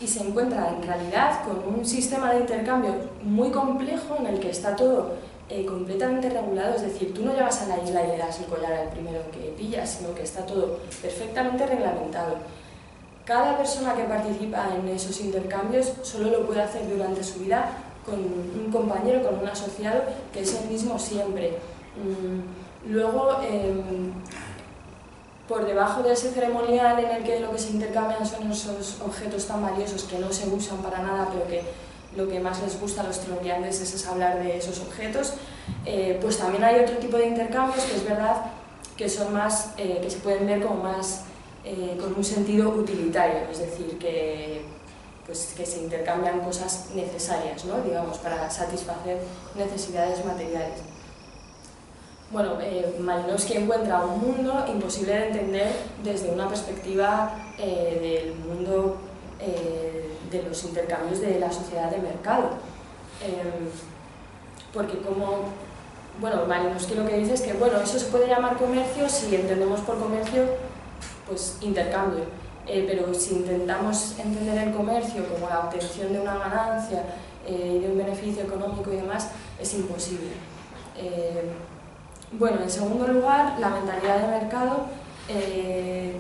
A: Y se encuentra en realidad con un sistema de intercambio muy complejo en el que está todo completamente regulado, es decir, tú no llegas a la isla y le das el collar al primero que pillas, sino que está todo perfectamente reglamentado. Cada persona que participa en esos intercambios solo lo puede hacer durante su vida con un compañero, con un asociado, que es el mismo siempre. Luego, por debajo de ese ceremonial en el que lo que se intercambian son esos objetos tan valiosos que no se usan para nada, pero que lo que más les gusta a los trogriandeses es hablar de esos objetos, pues también hay otro tipo de intercambios que es verdad que son más, que se pueden ver como más con un sentido utilitario, es decir, que pues que se intercambian cosas necesarias, ¿no? Digamos, para satisfacer necesidades materiales. Bueno, Malinowski encuentra un mundo imposible de entender desde una perspectiva del mundo de los intercambios de la sociedad de mercado. Porque bueno, Malinowski lo que dice es que, bueno, eso se puede llamar comercio si entendemos por comercio, pues, intercambio. Pero si intentamos entender el comercio como la obtención de una ganancia y de un beneficio económico y demás, es imposible. Bueno, en segundo lugar, la mentalidad de mercado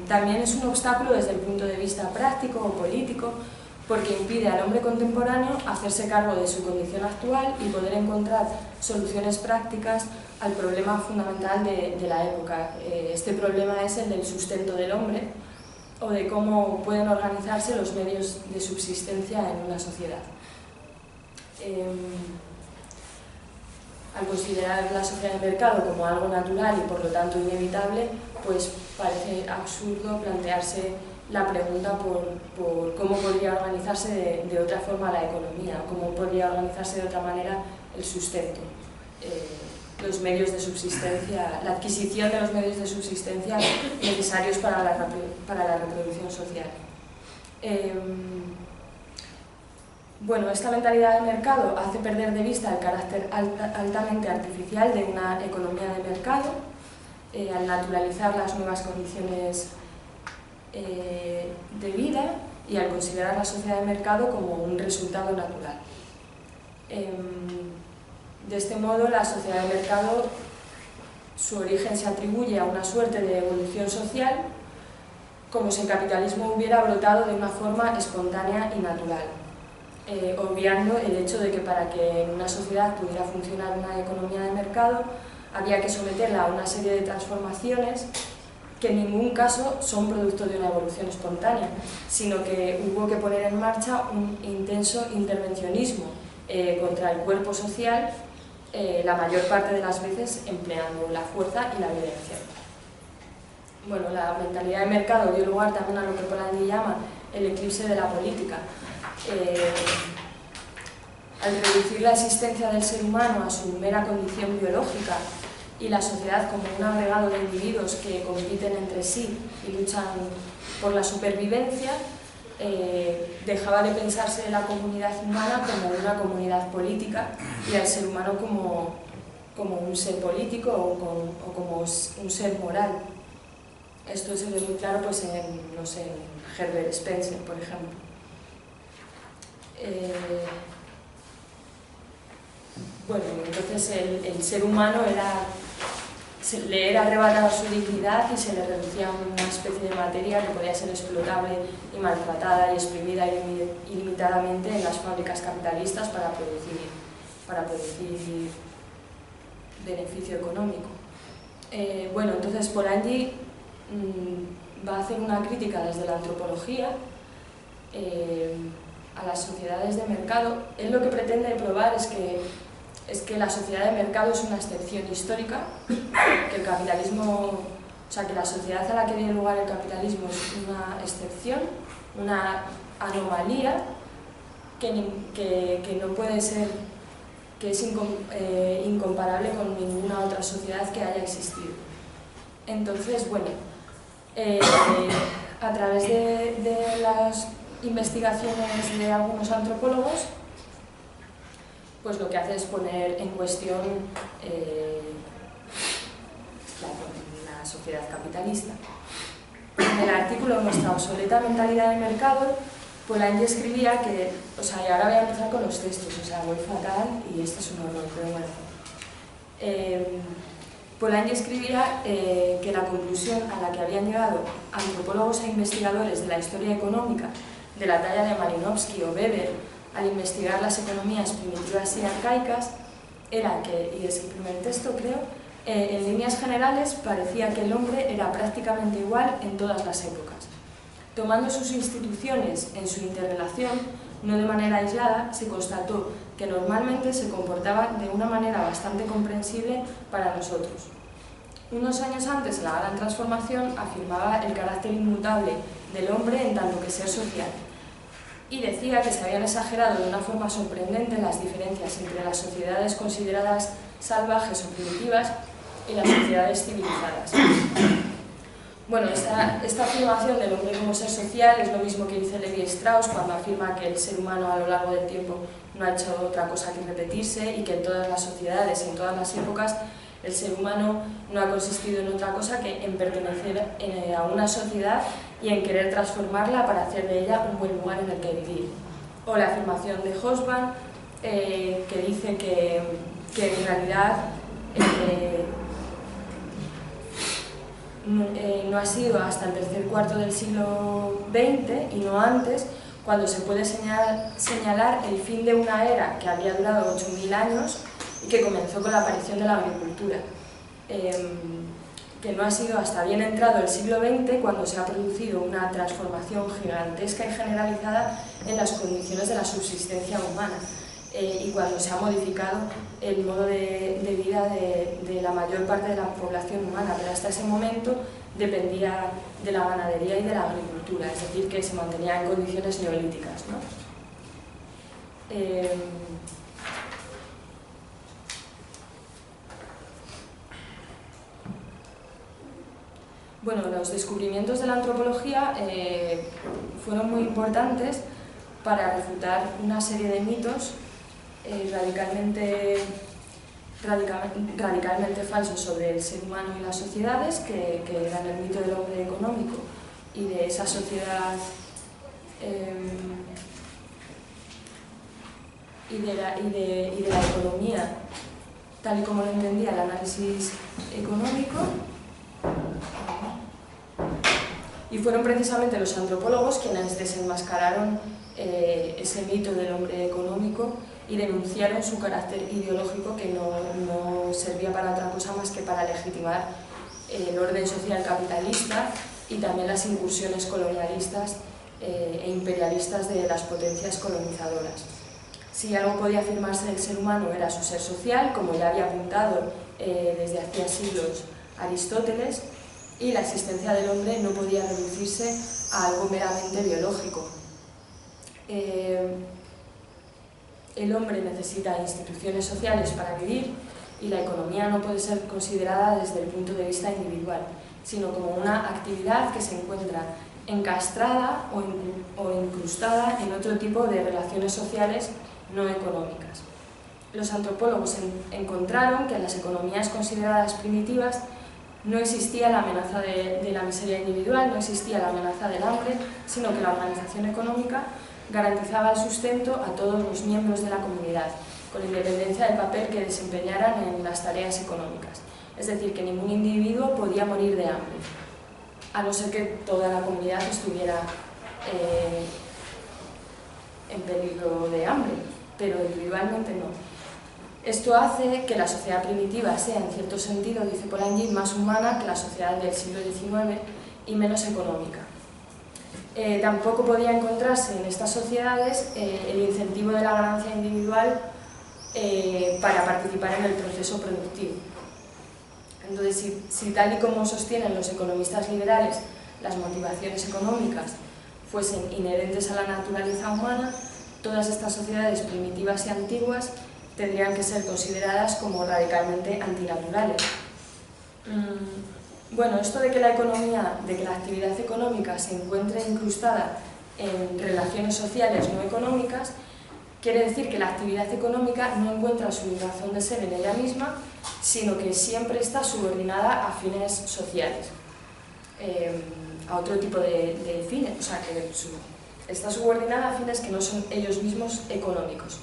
A: también es un obstáculo desde el punto de vista práctico o político, porque impide al hombre contemporáneo hacerse cargo de su condición actual y poder encontrar soluciones prácticas al problema fundamental de la época. Este problema es el del sustento del hombre, o de cómo pueden organizarse los medios de subsistencia en una sociedad. Al considerar la sociedad de mercado como algo natural y por lo tanto inevitable, pues parece absurdo plantearse la pregunta por cómo podría organizarse de otra forma la economía, cómo podría organizarse de otra manera el sustento, los medios de subsistencia, la adquisición de los medios de subsistencia necesarios para la reproducción social. Bueno, esta mentalidad de mercado hace perder de vista el carácter altamente artificial de una economía de mercado, al naturalizar las nuevas condiciones de vida y al considerar la sociedad de mercado como un resultado natural. De este modo, la sociedad de mercado, su origen se atribuye a una suerte de evolución social, como si el capitalismo hubiera brotado de una forma espontánea y natural, obviando el hecho de que para que en una sociedad pudiera funcionar una economía de mercado había que someterla a una serie de transformaciones que en ningún caso son producto de una evolución espontánea, sino que hubo que poner en marcha un intenso intervencionismo contra el cuerpo social, la mayor parte de las veces empleando la fuerza y la violencia. Bueno, la mentalidad de mercado dio lugar también a lo que Polanyi llama el eclipse de la política. Al reducir la existencia del ser humano a su mera condición biológica y la sociedad como un agregado de individuos que compiten entre sí y luchan por la supervivencia, dejaba de pensarse la comunidad humana como una comunidad política y al ser humano como un ser político o como un ser moral. Esto se ve muy claro pues, no sé, en Herbert Spencer, por ejemplo. Bueno, entonces el ser humano le era arrebatada su dignidad y se le reducía a una especie de materia que podía ser explotable y maltratada y exprimida ilimitadamente en las fábricas capitalistas para producir beneficio económico. Bueno, entonces Polanyi va a hacer una crítica desde la antropología a las sociedades de mercado. Él lo que pretende probar es que la sociedad de mercado es una excepción histórica, que el capitalismo, o sea, que la sociedad a la que dio lugar el capitalismo es una excepción, una anomalía que no puede ser, que es incomparable con ninguna otra sociedad que haya existido. Entonces, bueno, a través de las investigaciones de algunos antropólogos, pues lo que hace es poner en cuestión la sociedad capitalista. En el artículo Nuestra obsoleta mentalidad de mercado, Polanyi escribía que, o sea, y ahora voy a empezar con los textos, o sea, voy fatal y esto es un horror, pero bueno. Polanyi escribía que la conclusión a la que habían llegado antropólogos e investigadores de la historia económica de la talla de Malinowski o Weber al investigar las economías primitivas y arcaicas era que, y es el primer texto creo, en líneas generales parecía que el hombre era prácticamente igual en todas las épocas. Tomando sus instituciones en su interrelación, no de manera aislada, se constató que normalmente se comportaban de una manera bastante comprensible para nosotros. Unos años antes, la Gran Transformación afirmaba el carácter inmutable del hombre en tanto que ser social. y decía que se habían exagerado de una forma sorprendente las diferencias entre las sociedades consideradas salvajes o primitivas y las sociedades civilizadas. Bueno, esta afirmación del hombre como ser social es lo mismo que dice Levi Strauss cuando afirma que el ser humano a lo largo del tiempo no ha hecho otra cosa que repetirse y que en todas las sociedades y en todas las épocas el ser humano no ha consistido en otra cosa que en pertenecer a una sociedad y en querer transformarla para hacer de ella un buen lugar en el que vivir. O la afirmación de Hobsbawm, que dice que en realidad no ha sido hasta el tercer cuarto del siglo XX y no antes cuando se puede señalar el fin de una era que había durado 8.000 años y que comenzó con la aparición de la agricultura. Que no ha sido hasta bien entrado el siglo XX cuando se ha producido una transformación gigantesca y generalizada en las condiciones de la subsistencia humana y cuando se ha modificado el modo de vida de la mayor parte de la población humana, pero hasta ese momento dependía de la ganadería y de la agricultura, es decir, que se mantenía en condiciones neolíticas, ¿no? Bueno, los descubrimientos de la antropología fueron muy importantes para refutar una serie de mitos radicalmente falsos sobre el ser humano y las sociedades, que eran el mito del hombre económico y de esa sociedad y de la economía tal y como lo entendía el análisis económico. Y fueron precisamente los antropólogos quienes desenmascararon ese mito del hombre económico y denunciaron su carácter ideológico, que no servía para otra cosa más que para legitimar el orden social capitalista y también las incursiones colonialistas e imperialistas de las potencias colonizadoras. Si algo podía afirmarse del ser humano era su ser social, como ya había apuntado desde hacía siglos Aristóteles, y la existencia del hombre no podía reducirse a algo meramente biológico. El hombre necesita instituciones sociales para vivir y la economía no puede ser considerada desde el punto de vista individual, sino como una actividad que se encuentra encastrada o incrustada en otro tipo de relaciones sociales no económicas. Los antropólogos encontraron que en las economías consideradas primitivas no existía la amenaza de la miseria individual, no existía la amenaza del hambre, sino que la organización económica garantizaba el sustento a todos los miembros de la comunidad, con independencia del papel que desempeñaran en las tareas económicas. Es decir, que ningún individuo podía morir de hambre, a no ser que toda la comunidad estuviera en peligro de hambre, pero individualmente no. Esto hace que la sociedad primitiva sea, en cierto sentido, dice Polanyi, más humana que la sociedad del siglo XIX y menos económica. Tampoco podía encontrarse en estas sociedades el incentivo de la ganancia individual para participar en el proceso productivo. Entonces, si tal y como sostienen los economistas liberales, las motivaciones económicas fuesen inherentes a la naturaleza humana, todas estas sociedades primitivas y antiguas tendrían que ser consideradas como radicalmente antinaturales. Bueno, esto de que la actividad económica se encuentre incrustada en relaciones sociales no económicas, quiere decir que la actividad económica no encuentra su razón de ser en ella misma, sino que siempre está subordinada a fines sociales, a otro tipo de fines, o sea, que está subordinada a fines que no son ellos mismos económicos.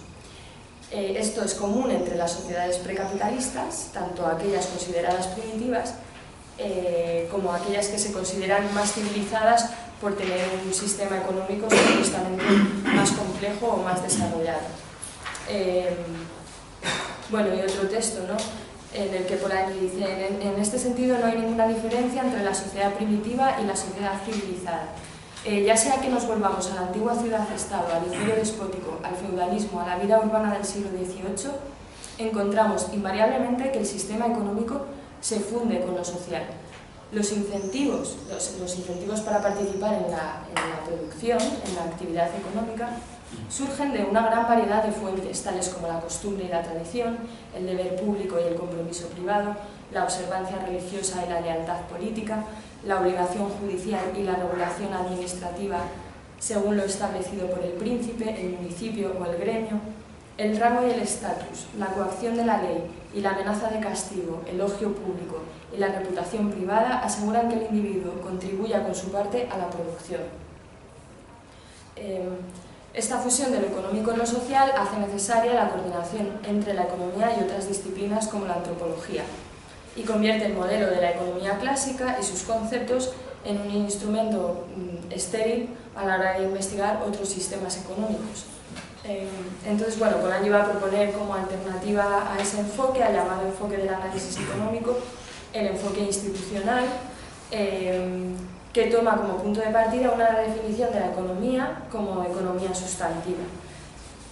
A: Esto es común entre las sociedades precapitalistas, tanto aquellas consideradas primitivas como aquellas que se consideran más civilizadas por tener un sistema económico supuestamente más complejo o más desarrollado. Bueno, y otro texto, ¿no?, en el que Polanyi dice: en este sentido no hay ninguna diferencia entre la sociedad primitiva y la sociedad civilizada. Ya sea que nos volvamos a la antigua ciudad-estado, al imperio despótico, al feudalismo, a la vida urbana del siglo XVIII, encontramos invariablemente que el sistema económico se funde con lo social. Los incentivos para participar en la producción, en la actividad económica, surgen de una gran variedad de fuentes, tales como la costumbre y la tradición, el deber público y el compromiso privado, la observancia religiosa y la lealtad política, la obligación judicial y la regulación administrativa según lo establecido por el príncipe, el municipio o el gremio, el rango y el estatus, la coacción de la ley y la amenaza de castigo, el elogio público y la reputación privada aseguran que el individuo contribuya con su parte a la producción. Esta fusión de lo económico y lo social hace necesaria la coordinación entre la economía y otras disciplinas como la antropología y convierte el modelo de la economía clásica y sus conceptos en un instrumento estéril a la hora de investigar otros sistemas económicos. Entonces, bueno, Polanyi va a proponer como alternativa a ese enfoque, al llamado enfoque del análisis económico, el enfoque institucional, que toma como punto de partida una definición de la economía como economía sustantiva,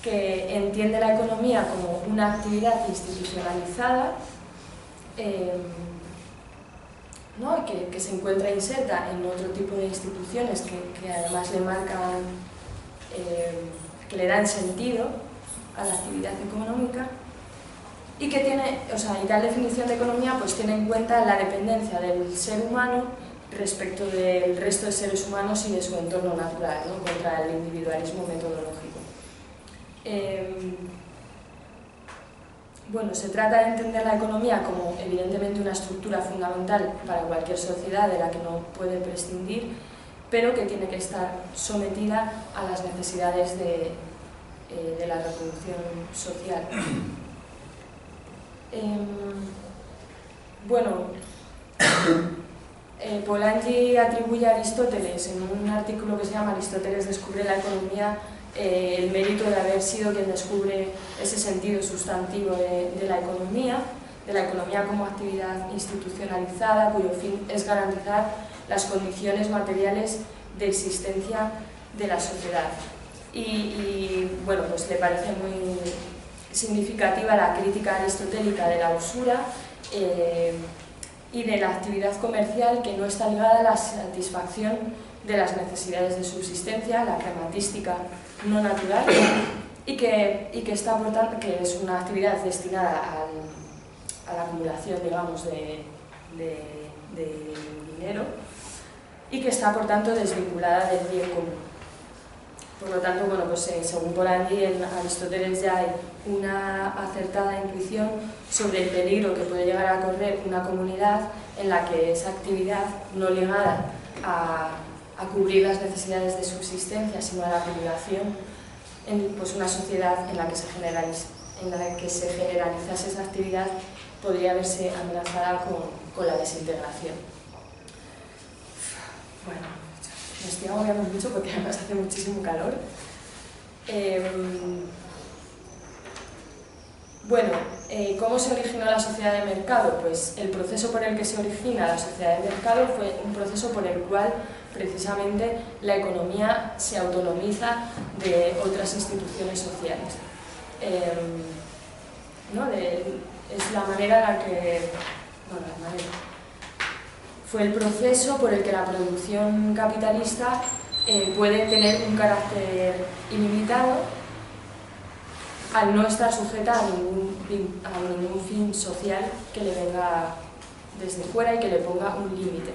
A: que entiende la economía como una actividad institucionalizada, ¿no? que se encuentra inserta en otro tipo de instituciones que además le marcan, que le dan sentido a la actividad económica, y que tiene, y tal definición de economía pues tiene en cuenta la dependencia del ser humano respecto del resto de seres humanos y de su entorno natural, ¿no? Contra el individualismo metodológico. Bueno, se trata de entender la economía como evidentemente una estructura fundamental para cualquier sociedad de la que no puede prescindir, pero que tiene que estar sometida a las necesidades de la reproducción social. Polanyi atribuye a Aristóteles, en un artículo que se llama Aristóteles descubre la economía, el mérito de haber sido quien descubre ese sentido sustantivo de la economía como actividad institucionalizada, cuyo fin es garantizar las condiciones materiales de existencia de la sociedad. Bueno, pues le parece muy significativa la crítica aristotélica de la usura y de la actividad comercial que no está ligada a la satisfacción de las necesidades de subsistencia, la crematística no natural, y que está, por tanto, que es una actividad destinada a la acumulación, digamos, de dinero, y que está, por tanto, desvinculada del bien común. Por lo tanto, bueno, pues, según Polanyi, en Aristóteles ya hay una acertada intuición sobre el peligro que puede llegar a correr una comunidad en la que esa actividad no ligada a cubrir las necesidades de subsistencia, sino a la acumulación, en pues, una sociedad en la que se generalizase esa actividad, podría verse amenazada con la desintegración. Bueno, me estoy agobiando mucho porque además hace muchísimo calor. ¿Cómo se originó la sociedad de mercado? Pues el proceso por el que se origina la sociedad de mercado fue un proceso por el cual precisamente la economía se autonomiza de otras instituciones sociales. Es la manera en la que... Fue el proceso por el que la producción capitalista puede tener un carácter ilimitado al no estar sujeta a ningún fin social que le venga desde fuera y que le ponga un límite.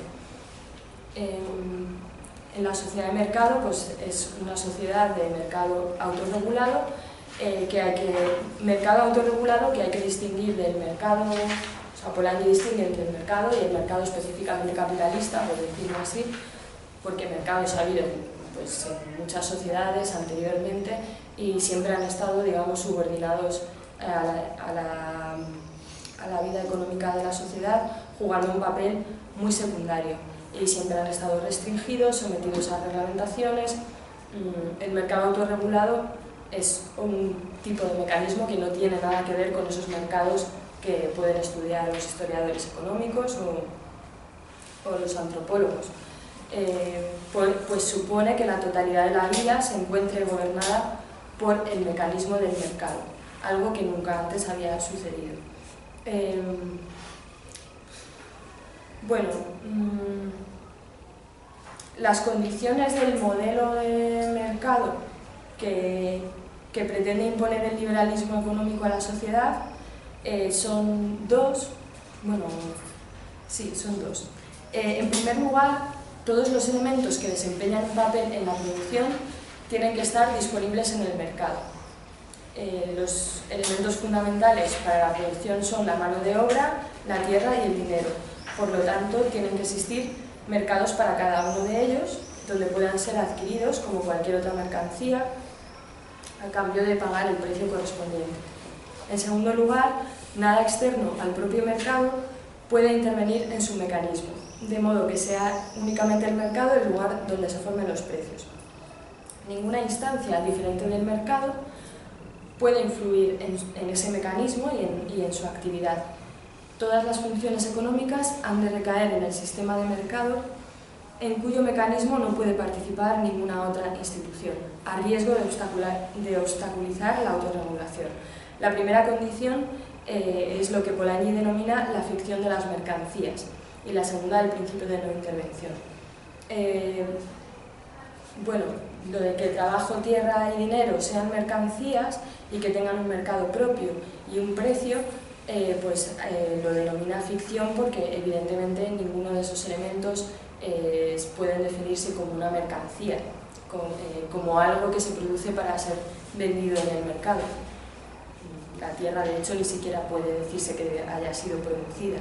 A: En la sociedad de mercado, pues es una sociedad de mercado autorregulado, mercado autorregulado que hay que distinguir del mercado. Polanyi distingue entre el mercado y el mercado específicamente capitalista, por decirlo así, porque mercados ha habido pues, en muchas sociedades anteriormente y siempre han estado, digamos, subordinados a la vida económica de la sociedad, jugando un papel muy secundario, y siempre han estado restringidos, sometidos a reglamentaciones. El mercado autorregulado es un tipo de mecanismo que no tiene nada que ver con esos mercados que pueden estudiar los historiadores económicos o los antropólogos. Pues supone que la totalidad de la vida se encuentre gobernada por el mecanismo del mercado, algo que nunca antes había sucedido. Bueno, las condiciones del modelo de mercado que pretende imponer el liberalismo económico a la sociedad son dos. Bueno, sí, son dos. En primer lugar, todos los elementos que desempeñan un papel en la producción tienen que estar disponibles en el mercado. Los elementos fundamentales para la producción son la mano de obra, la tierra y el dinero. Por lo tanto, tienen que existir mercados para cada uno de ellos, donde puedan ser adquiridos como cualquier otra mercancía, a cambio de pagar el precio correspondiente. En segundo lugar, nada externo al propio mercado puede intervenir en su mecanismo, de modo que sea únicamente el mercado el lugar donde se formen los precios. Ninguna instancia diferente del mercado puede influir en ese mecanismo y en su actividad. Todas las funciones económicas han de recaer en el sistema de mercado, en cuyo mecanismo no puede participar ninguna otra institución, a riesgo de obstaculizar la autorregulación. La primera condición es lo que Polanyi denomina la ficción de las mercancías, y la segunda el principio de no intervención. Bueno, lo de que trabajo, tierra y dinero sean mercancías y que tengan un mercado propio y un precio, lo denomina ficción porque evidentemente ninguno de esos elementos pueden definirse como una mercancía, como algo que se produce para ser vendido en el mercado. La tierra, de hecho, ni siquiera puede decirse que haya sido producida.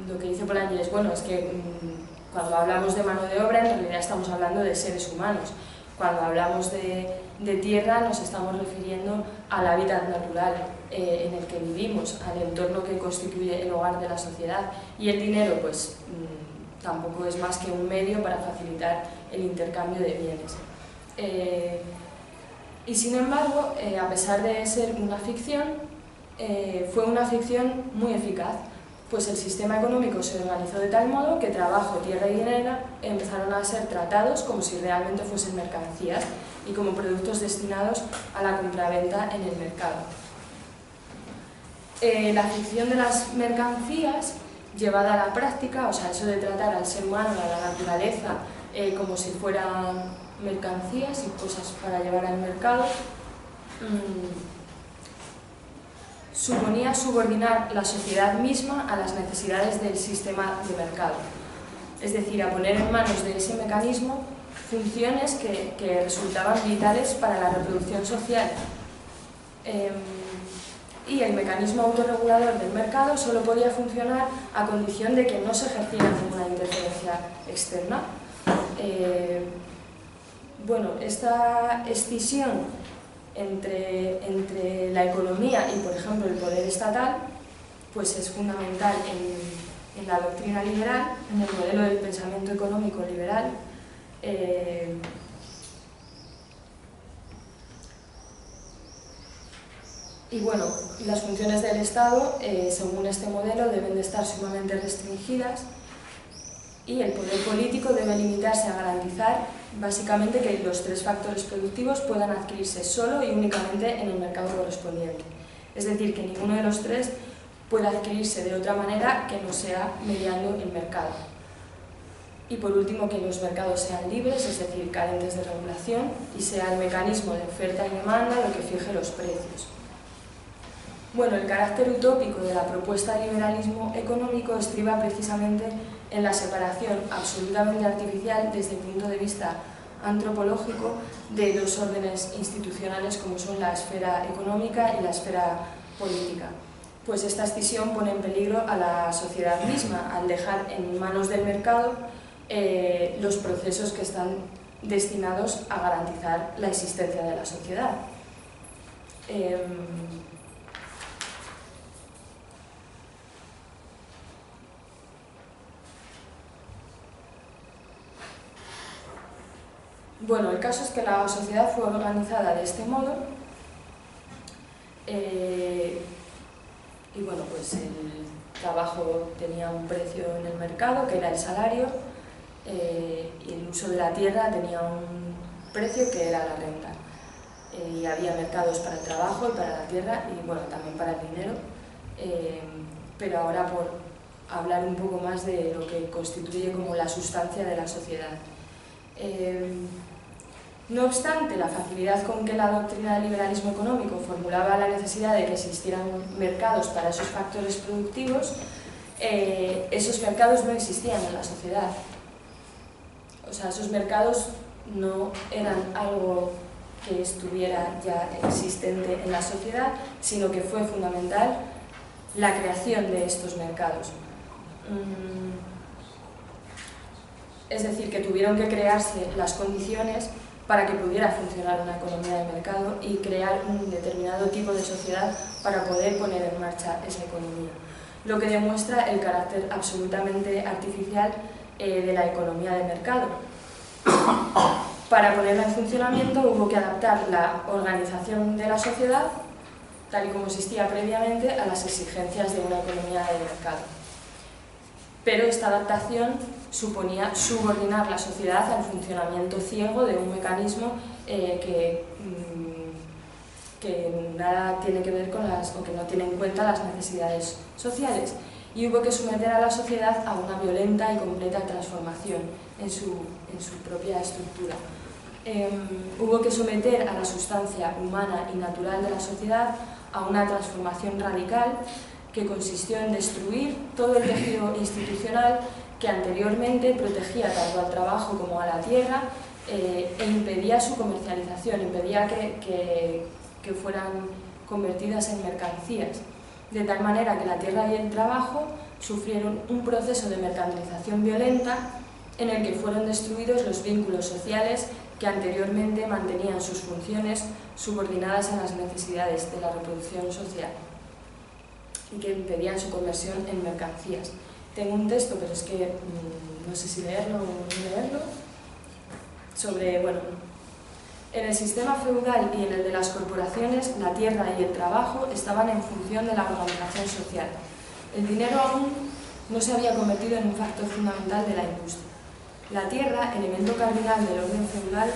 A: Lo que dice Polanyi es, bueno, es que cuando hablamos de mano de obra, en realidad estamos hablando de seres humanos. Cuando hablamos de tierra, nos estamos refiriendo al hábitat natural en el que vivimos, al entorno que constituye el hogar de la sociedad. Y el dinero, pues, tampoco es más que un medio para facilitar el intercambio de bienes. Y sin embargo, a pesar de ser una ficción, fue una ficción muy eficaz, pues el sistema económico se organizó de tal modo que trabajo, tierra y dinero empezaron a ser tratados como si realmente fuesen mercancías y como productos destinados a la compraventa en el mercado. La ficción de las mercancías llevada a la práctica, o sea, eso de tratar al ser humano, a la naturaleza, como si fueran mercancías y cosas para llevar al mercado, suponía subordinar la sociedad misma a las necesidades del sistema de mercado, es decir, a poner en manos de ese mecanismo funciones que resultaban vitales para la reproducción social. Y el mecanismo autorregulador del mercado solo podía funcionar a condición de que no se ejerciera ninguna interferencia externa. Bueno, esta escisión entre la economía y, por ejemplo, el poder estatal, pues es fundamental en la doctrina liberal, en el modelo del pensamiento económico liberal. Y bueno, las funciones del Estado, según este modelo, deben de estar sumamente restringidas y el poder político debe limitarse a garantizar básicamente que los tres factores productivos puedan adquirirse solo y únicamente en el mercado correspondiente. Es decir, que ninguno de los tres pueda adquirirse de otra manera que no sea mediando el mercado. Y por último, que los mercados sean libres, es decir, carentes de regulación, y sea el mecanismo de oferta y demanda lo que fije los precios. Bueno, el carácter utópico de la propuesta de liberalismo económico estriba precisamente en la separación absolutamente artificial desde el punto de vista antropológico de dos órdenes institucionales como son la esfera económica y la esfera política. Pues esta escisión pone en peligro a la sociedad misma al dejar en manos del mercado los procesos que están destinados a garantizar la existencia de la sociedad. Bueno, el caso es que la sociedad fue organizada de este modo y bueno, pues el trabajo tenía un precio en el mercado, que era el salario, y el uso de la tierra tenía un precio, que era la renta. Y había mercados para el trabajo y para la tierra y bueno, también para el dinero. pero ahora por hablar un poco más de lo que constituye como la sustancia de la sociedad. No obstante, la facilidad con que la doctrina del liberalismo económico formulaba la necesidad de que existieran mercados para esos factores productivos, esos mercados no existían en la sociedad. O sea, esos mercados no eran algo que estuviera ya existente en la sociedad, sino que fue fundamental la creación de estos mercados. Es decir, que tuvieron que crearse las condiciones para que pudiera funcionar una economía de mercado y crear un determinado tipo de sociedad para poder poner en marcha esa economía. Lo que demuestra el carácter absolutamente artificial de la economía de mercado. Para ponerla en funcionamiento hubo que adaptar la organización de la sociedad, tal y como existía previamente, a las exigencias de una economía de mercado. Pero esta adaptación suponía subordinar la sociedad al funcionamiento ciego de un mecanismo que nada tiene que ver con o que no tiene en cuenta las necesidades sociales, y hubo que someter a la sociedad a una violenta y completa transformación en su propia estructura. Hubo que someter a la sustancia humana y natural de la sociedad a una transformación radical que consistió en destruir todo el tejido institucional que anteriormente protegía tanto al trabajo como a la tierra e impedía su comercialización, impedía que fueran convertidas en mercancías, de tal manera que la tierra y el trabajo sufrieron un proceso de mercantilización violenta en el que fueron destruidos los vínculos sociales que anteriormente mantenían sus funciones subordinadas a las necesidades de la reproducción social y que impedían su conversión en mercancías. Tengo un texto, pero es que no sé si leerlo o no leerlo, sobre, bueno, en el sistema feudal y en el de las corporaciones, la tierra y el trabajo estaban en función de la organización social. El dinero aún no se había convertido en un factor fundamental de la industria. La tierra, elemento cardinal del orden feudal,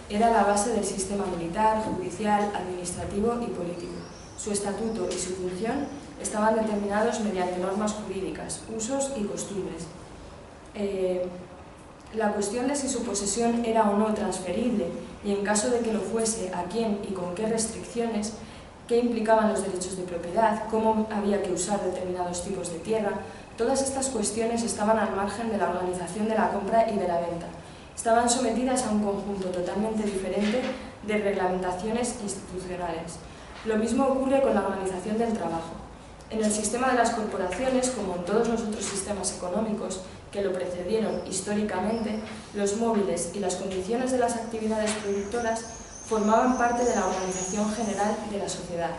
A: era la base del sistema militar, judicial, administrativo y político. Su estatuto y su función estaban determinados mediante normas jurídicas, usos y costumbres. La cuestión de si su posesión era o no transferible y, en caso de que lo fuese, a quién y con qué restricciones, qué implicaban los derechos de propiedad, cómo había que usar determinados tipos de tierra, todas estas cuestiones estaban al margen de la organización de la compra y de la venta. Estaban sometidas a un conjunto totalmente diferente de reglamentaciones institucionales. Lo mismo ocurre con la organización del trabajo. En el sistema de las corporaciones, como en todos los otros sistemas económicos que lo precedieron históricamente, los móviles y las condiciones de las actividades productoras formaban parte de la organización general de la sociedad.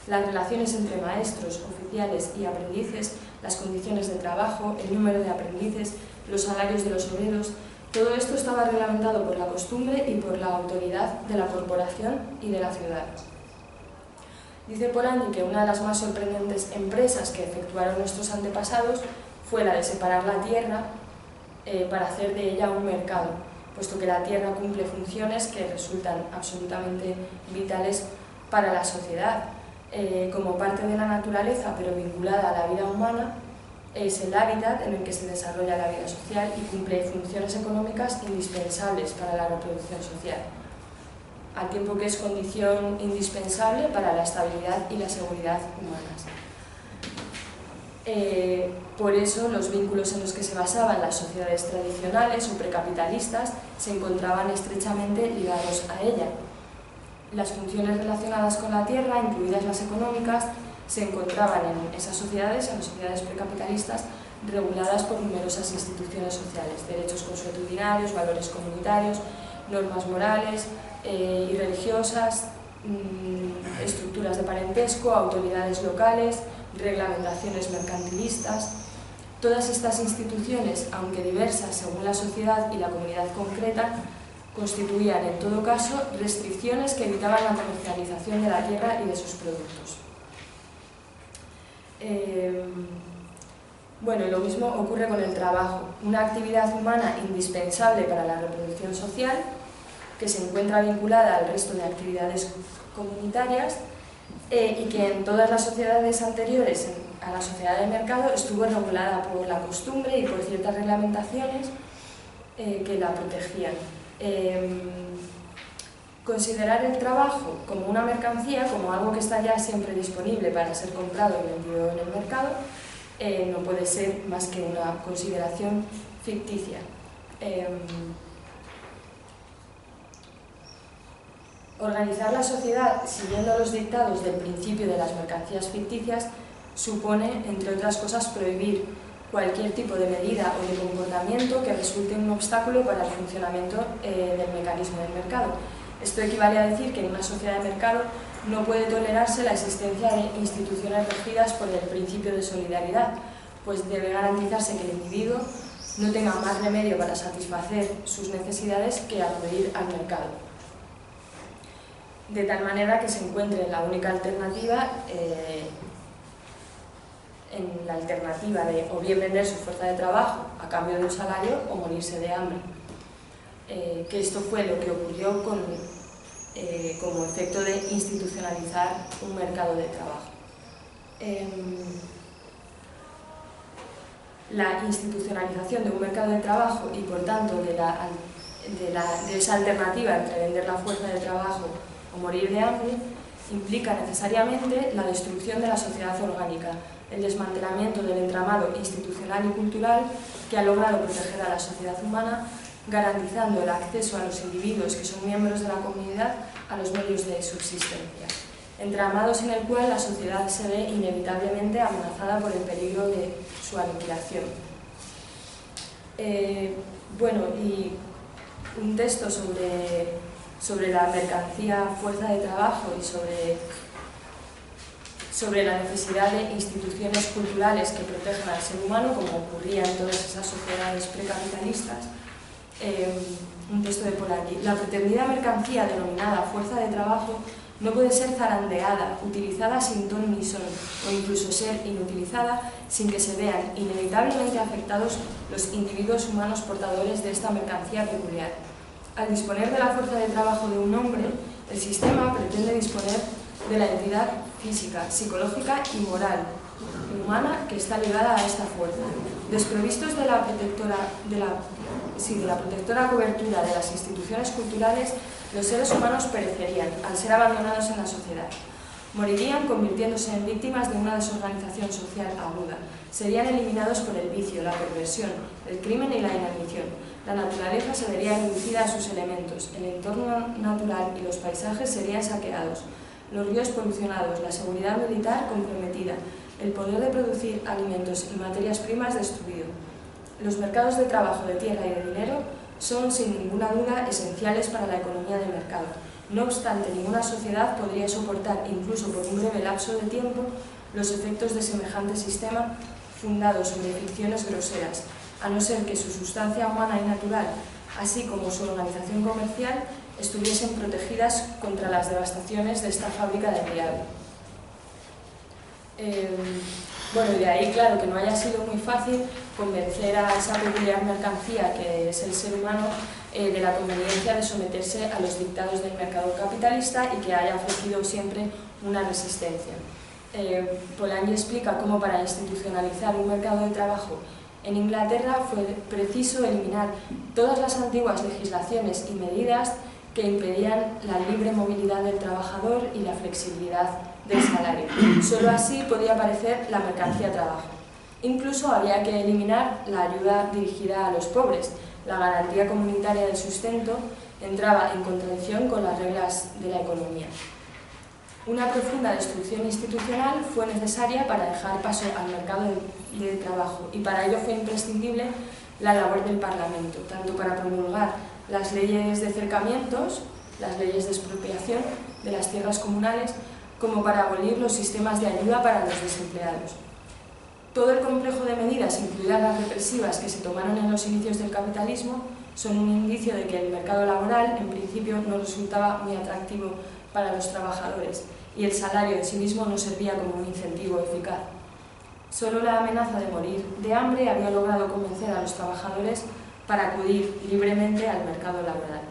A: Las relaciones entre maestros, oficiales y aprendices, las condiciones de trabajo, el número de aprendices, los salarios de los obreros, todo esto estaba reglamentado por la costumbre y por la autoridad de la corporación y de la ciudad. Dice Polanyi que una de las más sorprendentes empresas que efectuaron nuestros antepasados fue la de separar la tierra para hacer de ella un mercado, puesto que la tierra cumple funciones que resultan absolutamente vitales para la sociedad. Como parte de la naturaleza, pero vinculada a la vida humana, es el hábitat en el que se desarrolla la vida social y cumple funciones económicas indispensables para la reproducción social, al tiempo que es condición indispensable para la estabilidad y la seguridad humanas. Por eso, los vínculos en los que se basaban las sociedades tradicionales o precapitalistas se encontraban estrechamente ligados a ella. Las funciones relacionadas con la tierra, incluidas las económicas, se encontraban en esas sociedades, en las sociedades precapitalistas, reguladas por numerosas instituciones sociales, derechos consuetudinarios, valores comunitarios, normas morales y religiosas, estructuras de parentesco, autoridades locales, reglamentaciones mercantilistas. Todas estas instituciones, aunque diversas según la sociedad y la comunidad concreta, constituían en todo caso restricciones que evitaban la comercialización de la tierra y de sus productos. Bueno, lo mismo ocurre con el trabajo, una actividad humana indispensable para la reproducción social, que se encuentra vinculada al resto de actividades comunitarias, y que en todas las sociedades anteriores a la sociedad de mercado estuvo regulada por la costumbre y por ciertas reglamentaciones que la protegían. Considerar el trabajo como una mercancía, como algo que está ya siempre disponible para ser comprado y vendido en el mercado, no puede ser más que una consideración ficticia. Organizar la sociedad siguiendo los dictados del principio de las mercancías ficticias supone, entre otras cosas, prohibir cualquier tipo de medida o de comportamiento que resulte un obstáculo para el funcionamiento del mecanismo del mercado. Esto equivale a decir que en una sociedad de mercado no puede tolerarse la existencia de instituciones regidas por el principio de solidaridad, pues debe garantizarse que el individuo no tenga más remedio para satisfacer sus necesidades que acudir al mercado. De tal manera que se encuentre la única alternativa, en la alternativa de o bien vender su fuerza de trabajo a cambio de un salario o morirse de hambre. Que esto fue lo que ocurrió como efecto de institucionalizar un mercado de trabajo. La institucionalización de un mercado de trabajo y por tanto de esa alternativa entre vender la fuerza de trabajo o morir de hambre implica necesariamente la destrucción de la sociedad orgánica, el desmantelamiento del entramado institucional y cultural que ha logrado proteger a la sociedad humana, garantizando el acceso a los individuos que son miembros de la comunidad a los medios de subsistencia, entramados en el cual la sociedad se ve inevitablemente amenazada por el peligro de su aniquilación. Bueno, y un texto sobre la mercancía fuerza de trabajo y sobre la necesidad de instituciones culturales que protejan al ser humano, como ocurría en todas esas sociedades precapitalistas. Un texto de Polanyi. La pretendida mercancía denominada fuerza de trabajo no puede ser zarandeada, utilizada sin ton ni son, o incluso ser inutilizada sin que se vean inevitablemente afectados los individuos humanos portadores de esta mercancía peculiar. Al disponer de la fuerza de trabajo de un hombre, el sistema pretende disponer de la entidad física, psicológica y moral humana que está ligada a esta fuerza. Desprovistos de la protectora cobertura de las instituciones culturales, los seres humanos perecerían al ser abandonados en la sociedad. Morirían convirtiéndose en víctimas de una desorganización social aguda. Serían eliminados por el vicio, la perversión, el crimen y la inanición. La naturaleza se vería reducida a sus elementos, el entorno natural y los paisajes serían saqueados, los ríos polucionados, la seguridad militar comprometida, el poder de producir alimentos y materias primas destruido. Los mercados de trabajo, de tierra y de dinero son sin ninguna duda esenciales para la economía del mercado. No obstante, ninguna sociedad podría soportar, incluso por un breve lapso de tiempo, los efectos de semejante sistema fundado sobre ficciones groseras, a no ser que su sustancia humana y natural, así como su organización comercial, estuviesen protegidas contra las devastaciones de esta fábrica de diablo. Bueno, y de ahí, claro, que no haya sido muy fácil convencer a esa peculiar mercancía que es el ser humano de la conveniencia de someterse a los dictados del mercado capitalista y que haya ofrecido siempre una resistencia. Polanyi explica cómo para institucionalizar un mercado de trabajo en Inglaterra fue preciso eliminar todas las antiguas legislaciones y medidas que impedían la libre movilidad del trabajador y la flexibilidad del salario. Solo así podía aparecer la mercancía trabajo. Incluso había que eliminar la ayuda dirigida a los pobres. La garantía comunitaria del sustento entraba en contradicción con las reglas de la economía. Una profunda destrucción institucional fue necesaria para dejar paso al mercado de trabajo y para ello fue imprescindible la labor del Parlamento, tanto para promulgar las leyes de cercamientos, las leyes de expropiación de las tierras comunales, como para abolir los sistemas de ayuda para los desempleados. Todo el complejo de medidas, incluidas las represivas que se tomaron en los inicios del capitalismo, son un indicio de que el mercado laboral, en principio, no resultaba muy atractivo para los trabajadores y el salario en sí mismo no servía como un incentivo eficaz. Solo la amenaza de morir de hambre había logrado convencer a los trabajadores para acudir libremente al mercado laboral.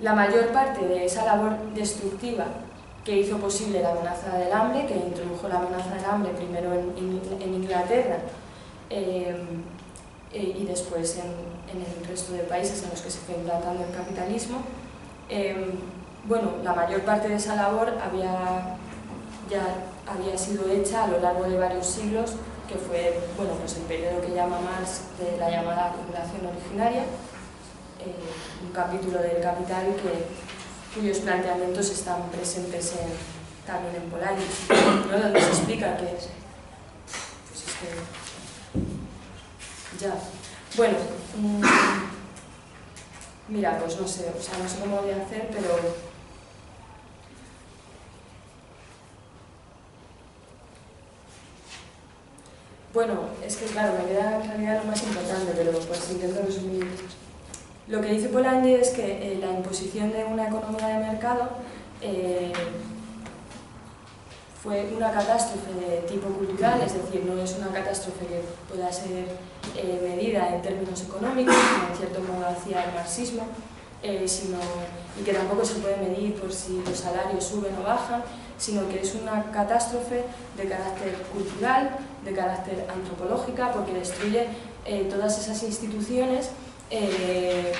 A: La mayor parte de esa labor destructiva que hizo posible la amenaza del hambre, que introdujo la amenaza del hambre primero en Inglaterra y después en el resto de países en los que se fue implantando el capitalismo, bueno, la mayor parte de esa labor ya había sido hecha a lo largo de varios siglos, que fue, bueno, pues el periodo que llama Marx de la llamada acumulación originaria, un capítulo del Capital cuyos planteamientos están presentes también en Polanyi, ¿no? Donde se explica que... Pues es que... Ya. Bueno, mira, pues no sé, o sea, no sé cómo voy a hacer, pero... Bueno, es que claro, me queda en realidad lo más importante, pero pues intento resumir. Lo que dice Polanyi es que la imposición de una economía de mercado fue una catástrofe de tipo cultural, es decir, no es una catástrofe que pueda ser medida en términos económicos, como en cierto modo hacía el marxismo, y que tampoco se puede medir por si los salarios suben o bajan, sino que es una catástrofe de carácter cultural, de carácter antropológica, porque destruye todas esas instituciones en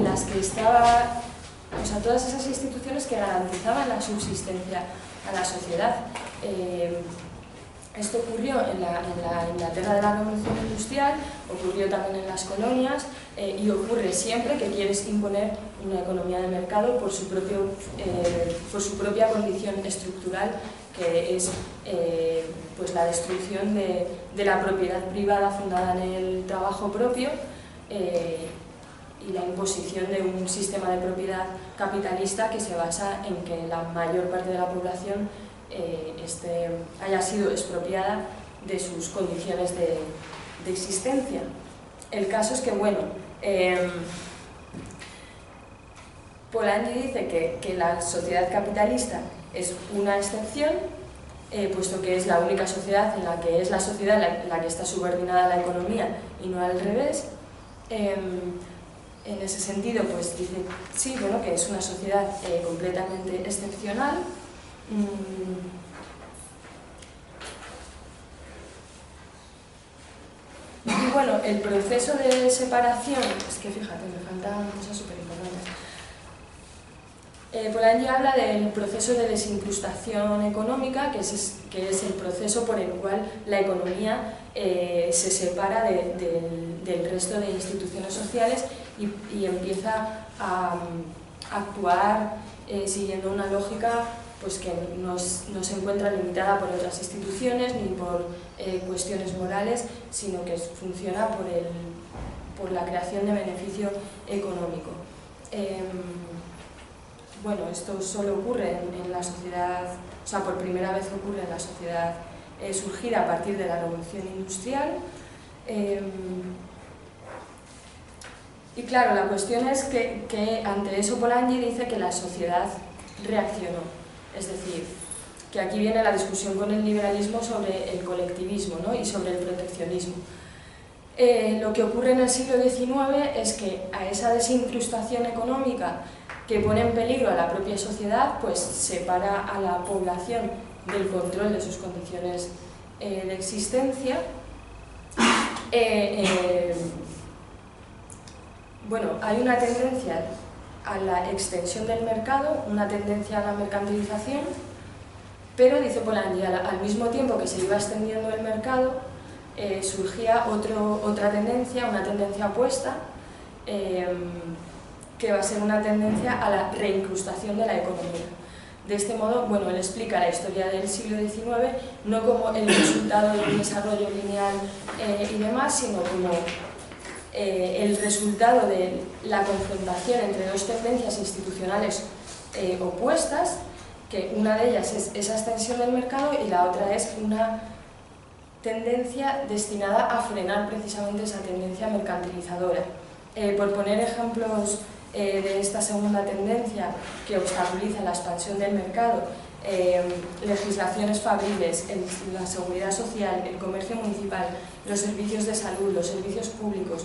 A: las que estaba, o sea, todas esas instituciones que garantizaban la subsistencia a la sociedad. Esto ocurrió en la Inglaterra de la Revolución Industrial, ocurrió también en las colonias y ocurre siempre que quieres imponer una economía de mercado por su propia condición estructural, que es pues la destrucción de la propiedad privada fundada en el trabajo propio y la imposición de un sistema de propiedad capitalista que se basa en que la mayor parte de la población haya sido expropiada de sus condiciones de existencia. El caso es que, bueno, Polanyi dice que la sociedad capitalista es una excepción, puesto que es la única sociedad en la que es la sociedad la que está subordinada a la economía y no al revés. En ese sentido, pues dice, sí, bueno, que es una sociedad completamente excepcional. Y bueno, el proceso de separación, es que fíjate, me faltan cosas súper importantes. Polanyi habla del proceso de desincrustación económica, que es el proceso por el cual la economía se separa del resto de instituciones sociales y empieza a actuar siguiendo una lógica pues que no se encuentra limitada por otras instituciones ni por cuestiones morales, sino que funciona por la creación de beneficio económico. Bueno, esto solo ocurre en la sociedad, o sea, por primera vez ocurre en la sociedad surgida a partir de la Revolución Industrial. Y claro, la cuestión es que ante eso Polanyi dice que la sociedad reaccionó. Es decir, que aquí viene la discusión con el liberalismo sobre el colectivismo, ¿no? Y sobre el proteccionismo. Lo que ocurre en el siglo XIX es que a esa desincrustación económica que pone en peligro a la propia sociedad, pues separa a la población del control de sus condiciones de existencia. Bueno, hay una tendencia a la extensión del mercado, una tendencia a la mercantilización, pero, dice Polanyi, al mismo tiempo que se iba extendiendo el mercado, surgía otra tendencia, una tendencia opuesta, que va a ser una tendencia a la reincrustación de la economía. De este modo, bueno, él explica la historia del siglo XIX no como el resultado de un desarrollo lineal y demás, sino como el resultado de la confrontación entre dos tendencias institucionales opuestas, que una de ellas es esa extensión del mercado y la otra es una tendencia destinada a frenar precisamente esa tendencia mercantilizadora. Por poner ejemplos de esta segunda tendencia que obstaculiza la expansión del mercado, legislaciones fabriles, la seguridad social, el comercio municipal, los servicios de salud, los servicios públicos,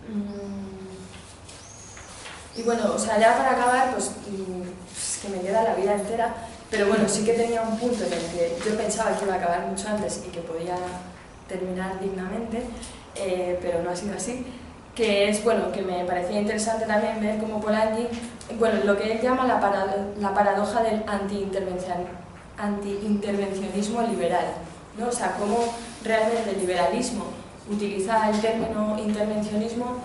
A: Y bueno, o sea, ya para acabar, pues que me queda la vida entera, pero bueno, sí que tenía un punto en el que yo pensaba que iba a acabar mucho antes y que podía terminar dignamente, pero no ha sido así, que es, bueno, que me parecía interesante también ver cómo Polanyi, bueno, lo que él llama la paradoja del anti-intervencionismo liberal, ¿no? O sea, cómo realmente el liberalismo utiliza el término intervencionismo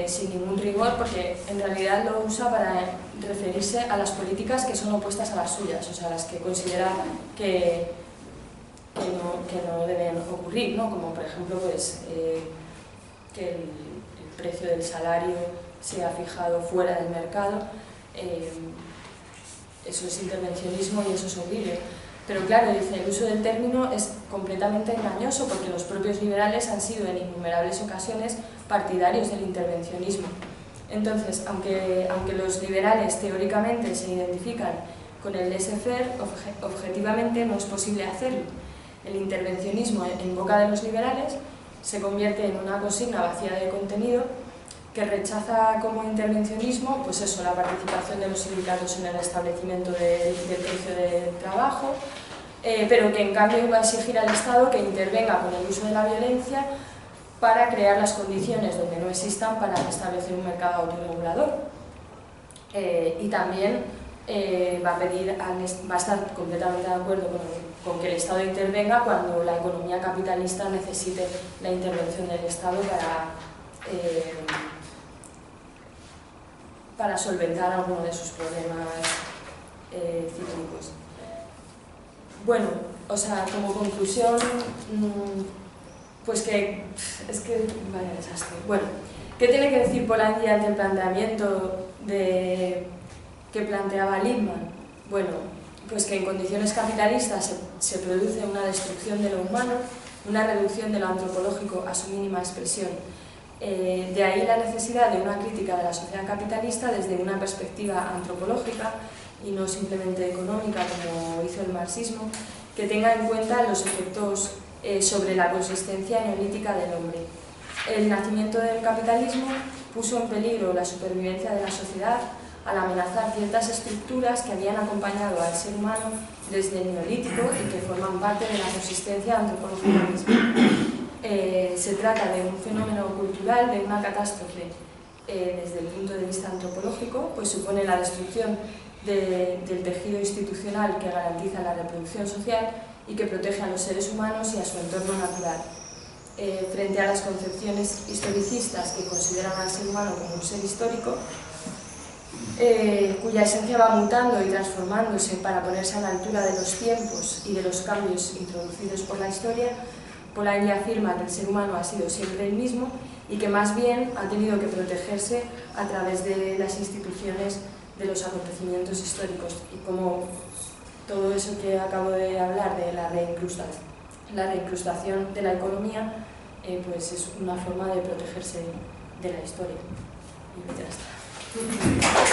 A: sin ningún rigor, porque en realidad lo usa para referirse a las políticas que son opuestas a las suyas, o sea, las que considera que no deben ocurrir, ¿no? Como por ejemplo pues, que el precio del salario sea fijado fuera del mercado, eso es intervencionismo y eso es horrible. Pero claro, dice, el uso del término es completamente engañoso porque los propios liberales han sido en innumerables ocasiones partidarios del intervencionismo. Entonces, aunque los liberales teóricamente se identifican con el laissez-faire, objetivamente no es posible hacerlo. El intervencionismo en boca de los liberales se convierte en una consigna vacía de contenido que rechaza como intervencionismo, pues eso, la participación de los sindicatos en el establecimiento del precio del trabajo, pero que en cambio va a exigir al Estado que intervenga con el uso de la violencia para crear las condiciones donde no existan para establecer un mercado autorregulador. Y también va a estar completamente de acuerdo con que el Estado intervenga cuando la economía capitalista necesite la intervención del Estado para solventar alguno de sus problemas cíclicos. Bueno, o sea, como conclusión, pues que es que vaya desastre. Bueno, ¿qué tiene que decir Polanyi ante el planteamiento que planteaba Lippmann? Bueno, pues que en condiciones capitalistas se produce una destrucción de lo humano, una reducción de lo antropológico a su mínima expresión. De ahí la necesidad de una crítica de la sociedad capitalista desde una perspectiva antropológica y no simplemente económica como hizo el marxismo, que tenga en cuenta los efectos sobre la consistencia neolítica del hombre. El nacimiento del capitalismo puso en peligro la supervivencia de la sociedad al amenazar ciertas estructuras que habían acompañado al ser humano desde el neolítico y que forman parte de la consistencia antropológica misma. Se trata de un fenómeno cultural, de una catástrofe desde el punto de vista antropológico, pues supone la destrucción del tejido institucional que garantiza la reproducción social y que protege a los seres humanos y a su entorno natural. Frente a las concepciones historicistas que consideran al ser humano como un ser histórico, cuya esencia va mutando y transformándose para ponerse a la altura de los tiempos y de los cambios introducidos por la historia, Polanyi afirma que el ser humano ha sido siempre el mismo y que más bien ha tenido que protegerse a través de las instituciones de los acontecimientos históricos, y como todo eso que acabo de hablar de la reincrustación de la economía, pues es una forma de protegerse de la historia. Y ya está.